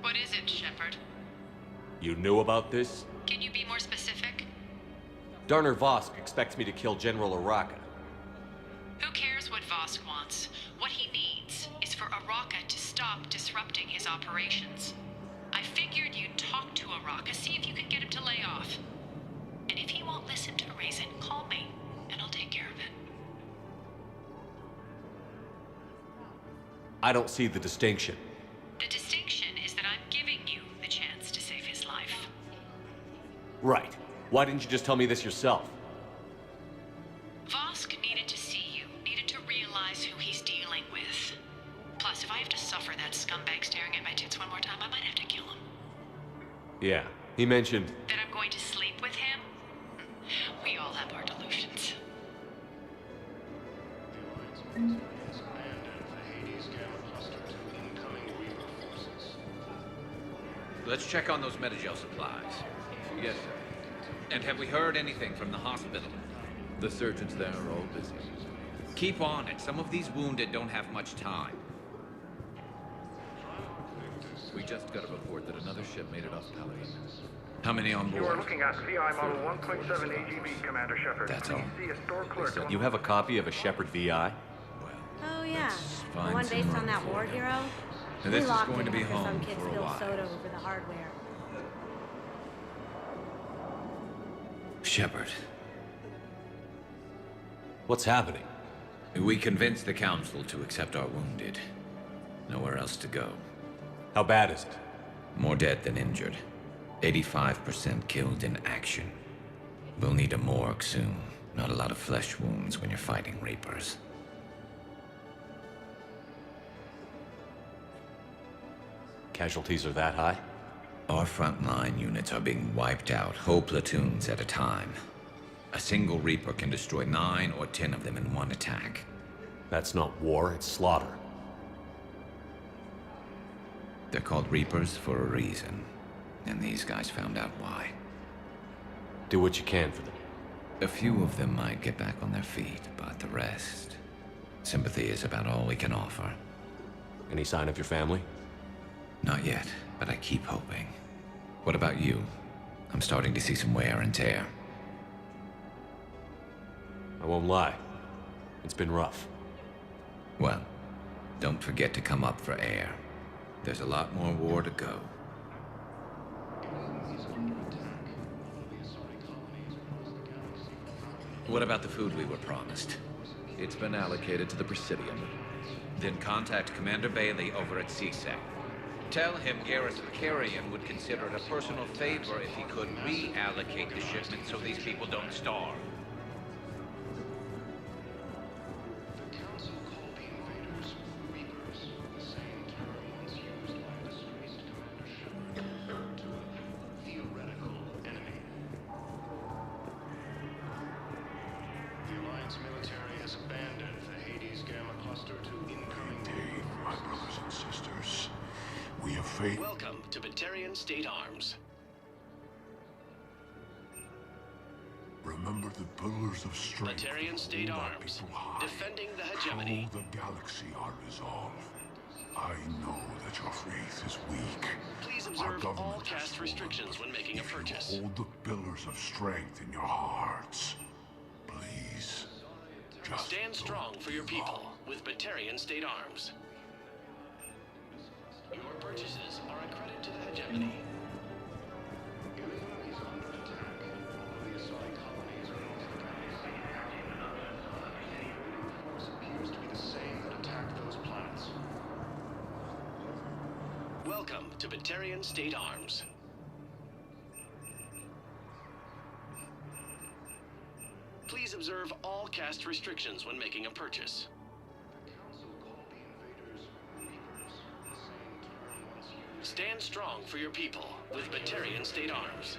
What is it, Shepard? You knew about this? Can you be more specific? Darner Vosk expects me to kill General Oraka. Who cares what Vosk wants? What he needs is for Oraka to stop disrupting his operations. I figured you'd talk to Oraka, see if you can get him to lay off. And if he won't listen to reason, call me, and I'll take care of it. I don't see the distinction. The distinction is that I'm giving you the chance to save his life. Right. Why didn't you just tell me this yourself? Vosk needed to see you, needed to realize who he's dealing with. Plus, if I have to suffer that scumbag staring at my tits one more time, I might have to kill him. Yeah, he mentioned... That I'm going to sleep with him? We all have our delusions. Let's check on those Metagel supplies. Yes, sir. And have we heard anything from the hospital? The surgeons there are all busy. Keep on it. Some of these wounded don't have much time. We just got a report that another ship made it off Paladin. How many on board? You are looking at VI model 1.7 AGB, Commander Shepard. That's all. Please see a store clerk. You have a copy of a Shepard VI? Oh yeah, the find one some based more on that war hero. And this We is locked going to him be after home some kid for a spilled while. soda over the hardware. Shepard. What's happening? We convinced the Council to accept our wounded. Nowhere else to go. How bad is it? More dead than injured. 85% killed in action. We'll need a morgue soon. Not a lot of flesh wounds when you're fighting Reapers. Casualties are that high? Our frontline units are being wiped out, whole platoons at a time. A single Reaper can destroy 9 or 10 of them in one attack. That's not war, it's slaughter. They're called Reapers for a reason, and these guys found out why. Do what you can for them. A few of them might get back on their feet, but the rest... sympathy is about all we can offer. Any sign of your family? Not yet, but I keep hoping. What about you? I'm starting to see some wear and tear. I won't lie. It's been rough. Well, don't forget to come up for air. There's a lot more war to go. What about the food we were promised? It's been allocated to the Presidium. Then contact Commander Bailey over at CSEC. Tell him Garrison Carrion would consider it a personal favor if he could reallocate the shipment so these people don't starve. Welcome to Batarian State Arms. Remember the pillars of strength. Batarian State Arms, defending the hegemony. How the galaxy are resolved. I know that your faith is weak. Please observe all caste restrictions when making a purchase. Hold the pillars of strength in your hearts. Please, just stand strong for your people with Batarian State Arms. Your purchases are a credit to the hegemony. Welcome to Batarian State Arms. Please observe all caste restrictions when making a purchase. Stand strong for your people with Batarian State Arms.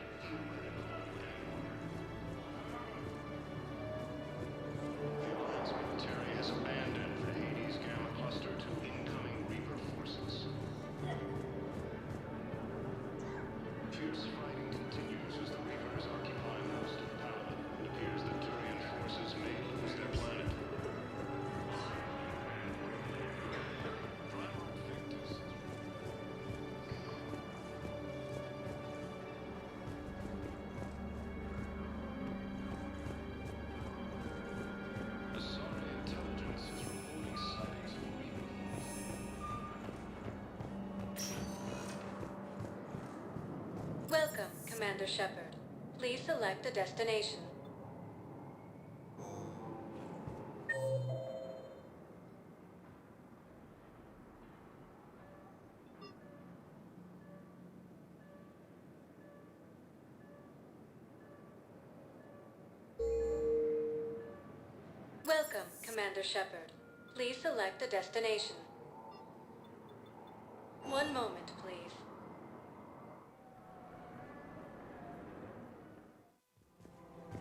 The Alliance military has abandoned the Hades Gamma Cluster to incoming Reaper forces. Fierce fighting continues as the Reapers occupy most of Pala. It appears that Turian forces may lose their planet. Welcome, Commander Shepard. Please select a destination. Welcome, Commander Shepard. Please select a destination. One moment, please.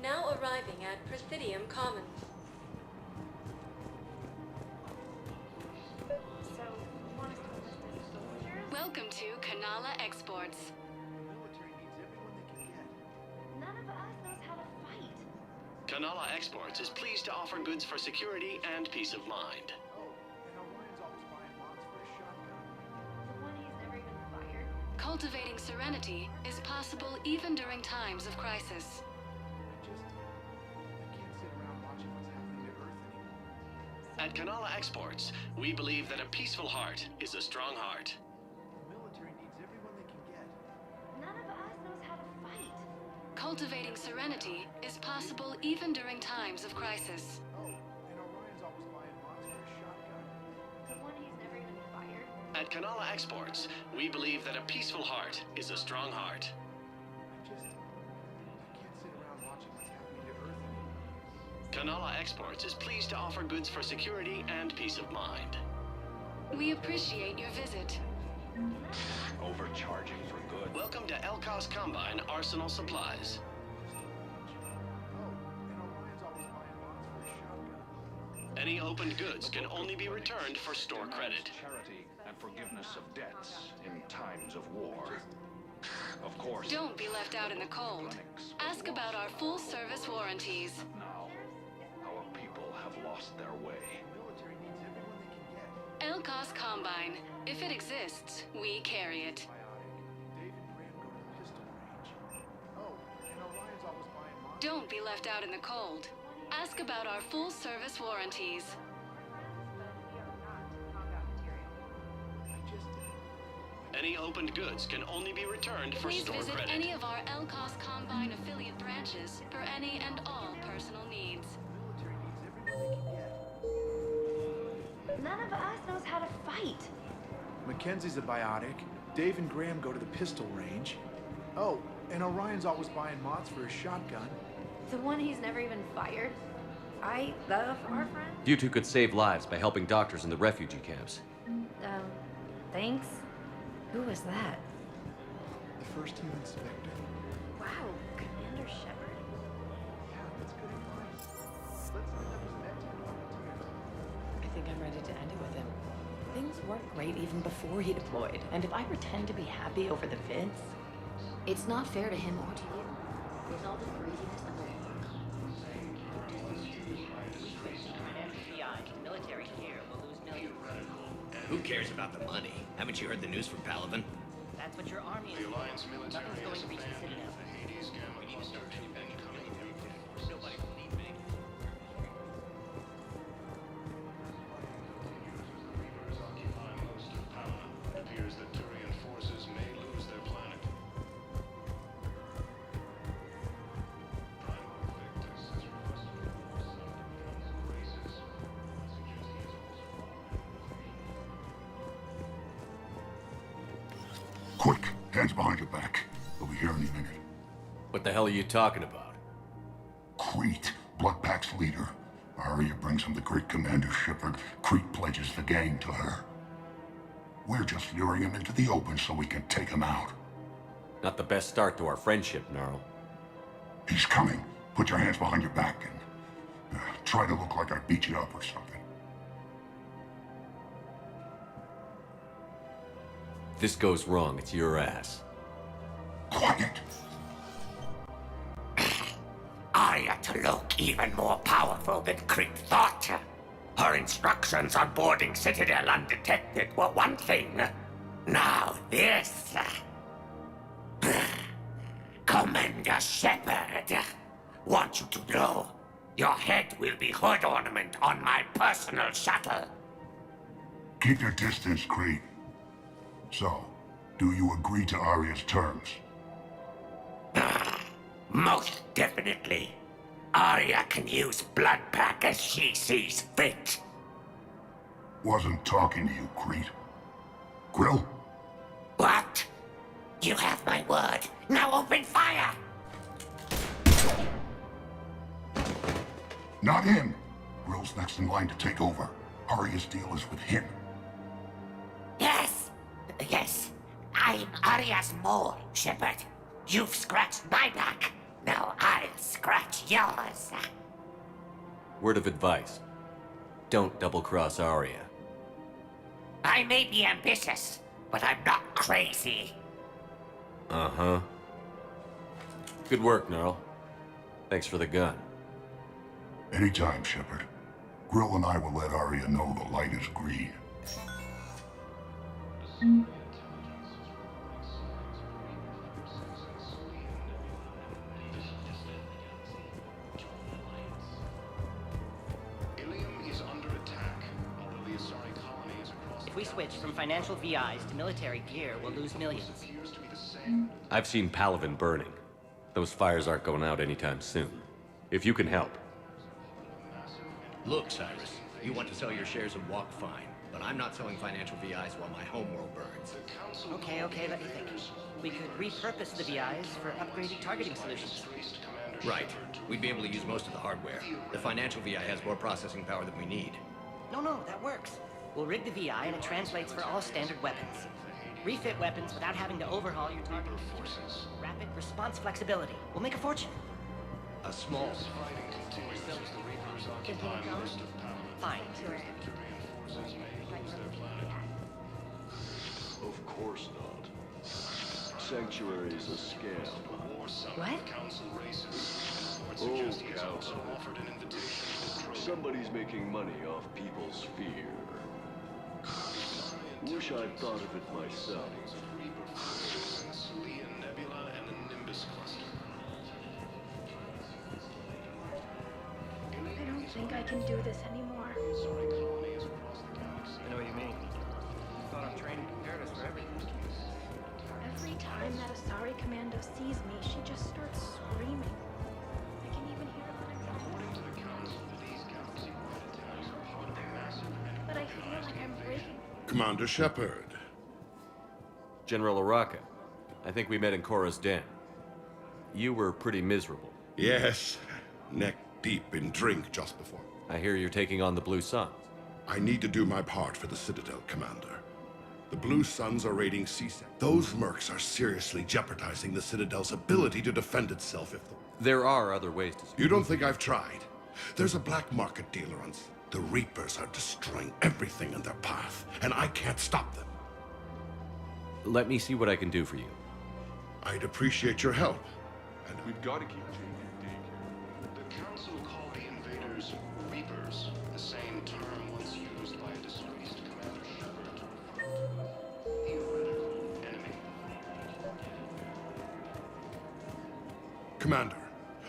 Now arriving at Presidium Commons. Welcome to Kanala Exports. None of us knows how to fight. Kanala Exports is pleased to offer goods for security and peace of mind. Cultivating serenity is possible even during times of crisis. At Kanala Exports, we believe that a peaceful heart is a strong heart. The military needs everyone they can get. None of us knows how to fight. Cultivating serenity is possible even during times of crisis. The one he's never even fired. At Kanala Exports, we believe that a peaceful heart is a strong heart. Kanala Exports is pleased to offer goods for security and peace of mind. We appreciate your visit. Overcharging for good. Welcome to Elkos Combine Arsenal Supplies. Any opened goods can only be returned for store credit. Charity and forgiveness of debts in times of war. Of course. Don't be left out in the cold. Ask about our full-service warranties. Now, our people have lost their way. Elkos Combine. If it exists, we carry it. Don't be left out in the cold. Ask about our full-service warranties. Any opened goods can only be returned for Please store visit credit. any of our Elkos Combine affiliate branches for any and all personal needs. None of us knows how to fight. Mackenzie's a biotic. Dave and Graham go to the pistol range. Oh, and Orion's always buying mods for his shotgun. The one he's never even fired. The our friend? You two could save lives by helping doctors in the refugee camps. Thanks. Who was that? The first team inspector. Wow, Commander Shepard. Yeah, that's good advice. Let's end up as med. I think I'm ready to end it with him. Things weren't great even before he deployed, and if I pretend to be happy over the vids, it's not fair to him or to you. With all the craziness of the military here will lose millions. Who cares about the money? Haven't you heard the news from Palaven? That's what your army is. The Alliance military Nothing's going has to reach the abandoned Citadel. the Hades gamma cluster to incoming input forces. Nobody will need me. Reapers occupy most of Pala. It appears that Turian forces may lose their planet. Primal Victus has requested more self-defense braces. Suggests he is also Quick, hands behind your back. We'll be here any minute. What the hell are you talking about? Crete, Bloodpack's leader. Arya brings him the great Commander Shepard. Crete pledges the gang to her. We're just luring him into the open so we can take him out. Not the best start to our friendship, Gnarl. He's coming. Put your hands behind your back and try to look like I beat you up or something. If this goes wrong, it's your ass. Quiet. Arya to look even more powerful than Crete thought. Her instructions on boarding Citadel undetected were one thing. Now this. Commander Shepard. Want you to know, your head will be hood ornament on my personal shuttle. Keep your distance, Crete. So, do you agree to Arya's terms? Most definitely. Arya can use Bloodpack as she sees fit. Wasn't talking to you, Crete. Grill? What? You have my word. Now open fire! Not him. Grill's next in line to take over. Arya's deal is with him. Yes. Yes. I'm Arya's mole, Shepard. You've scratched my back. Now I'll scratch yours. Word of advice. Don't double-cross Arya. I may be ambitious, but I'm not crazy. Uh-huh. Good work, Gnarl. Thanks for the gun. Anytime, Shepard. Grill and I will let Arya know the light is green. If we switch from financial VIs to military gear, we'll lose millions. I've seen Palaven burning. Those fires aren't going out anytime soon. If you can help. Look, Cyrus, you want to sell your shares and walk fine, but I'm not selling financial VIs while my homeworld burns. Okay, let me think. We could repurpose the VIs for upgraded targeting solutions. Right. We'd be able to use most of the hardware. The financial VI has more processing power than we need. No, that works. We'll rig the VI and it translates for all standard weapons. Refit weapons without having to overhaul your target. Rapid response flexibility. We'll make a fortune. A small. Fine. Of course not. Sanctuary is a scam. What? Oh, Council. Somebody's making money off people's fear. Wish I'd thought of it myself. I don't think I can do this anymore. I know what you mean. You thought our training prepared us for everything. Every time that Asari Commando sees me, she just starts screaming. I can even hear her when I'm but I feel like I'm breaking. Commander Shepard. General Araka, I think we met in Korra's den. You were pretty miserable. Yes, neck deep in drink just before. I hear you're taking on the Blue Suns. I need to do my part for the Citadel, Commander. The Blue Suns are raiding CSEC. Those mercs are seriously jeopardizing the Citadel's ability to defend itself if the... There are other ways to... You don't think I've tried? There's a black market dealer on... The Reapers are destroying everything in their path, and I can't stop them. Let me see what I can do for you. I'd appreciate your help. And we've got to keep Jake in daycare. The Council called the invaders Reapers, the same term once used by a disgraced Commander Shepard. Theoretical enemy. Commander,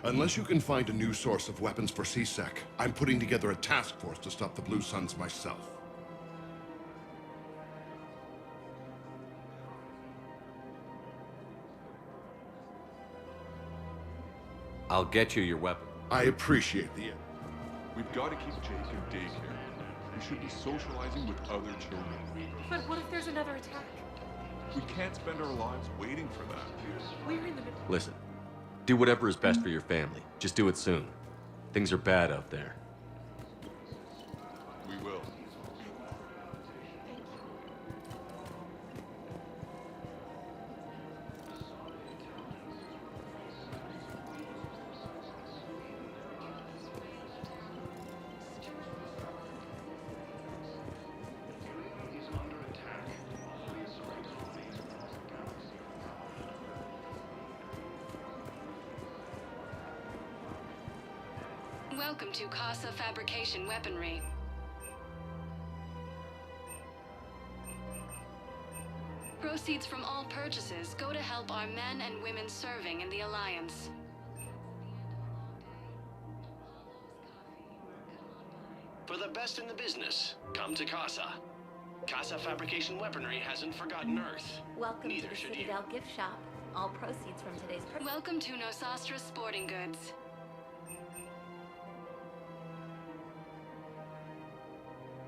unless you can find a new source of weapons for CSEC, I'm putting together a task force to stop the Blue Suns myself. I'll get you your weapon. I appreciate the... We've got to keep Jake in daycare. We should be socializing with other children. But what if there's another attack? We can't spend our lives waiting for that. We're in the middle. Listen, do whatever is best for your family. Just do it soon. Things are bad out there. We will. Welcome to Casa Fabrication Weaponry. Proceeds from all purchases go to help our men and women serving in the Alliance. For the best in the business, come to Casa. Casa Fabrication Weaponry hasn't forgotten Earth. Welcome Neither to the should you. Citadel gift shop. All proceeds from today's purchase. Welcome to Nosastra Sporting Goods.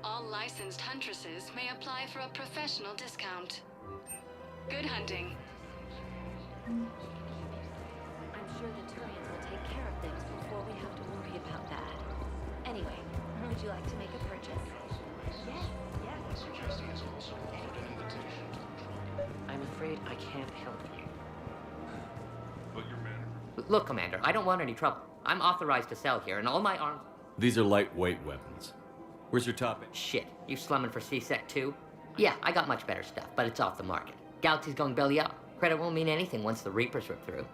All licensed huntresses may apply for a professional discount. Good hunting. I'm sure the Turians will take care of things before we have to worry about that. Anyway, would you like to make a purchase? Yes. I'm afraid I can't help you. But your manager... Look, Commander, I don't want any trouble. I'm authorized to sell here, and all my arms... These are lightweight weapons. Where's your top end? Shit, you slumming for CSEC too? Yeah, I got much better stuff, but it's off the market. Galaxy's going belly up. Credit won't mean anything once the Reapers rip through.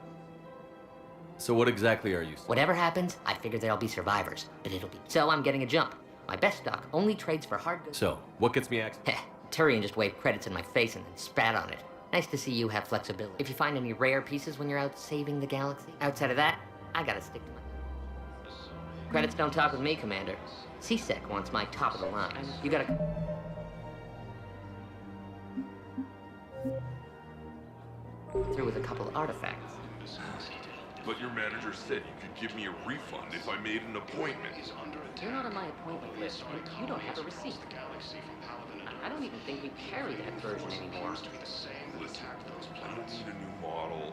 So what exactly are you saying? Whatever happens, I figure there'll be survivors, but it'll be... So I'm getting a jump. My best stock only trades for hard goods. So, what gets me access? Heh, Turian just waved credits in my face and then spat on it. Nice to see you have flexibility. If you find any rare pieces when you're out saving the galaxy, outside of that, I gotta stick to my... Credits don't talk with me, Commander. CSEC wants my top of the line. You gotta... Through with a couple of artifacts. But your manager said you could give me a refund if I made an appointment. You're not on my appointment list, and you don't have a receipt. I don't even think we carry that version anymore.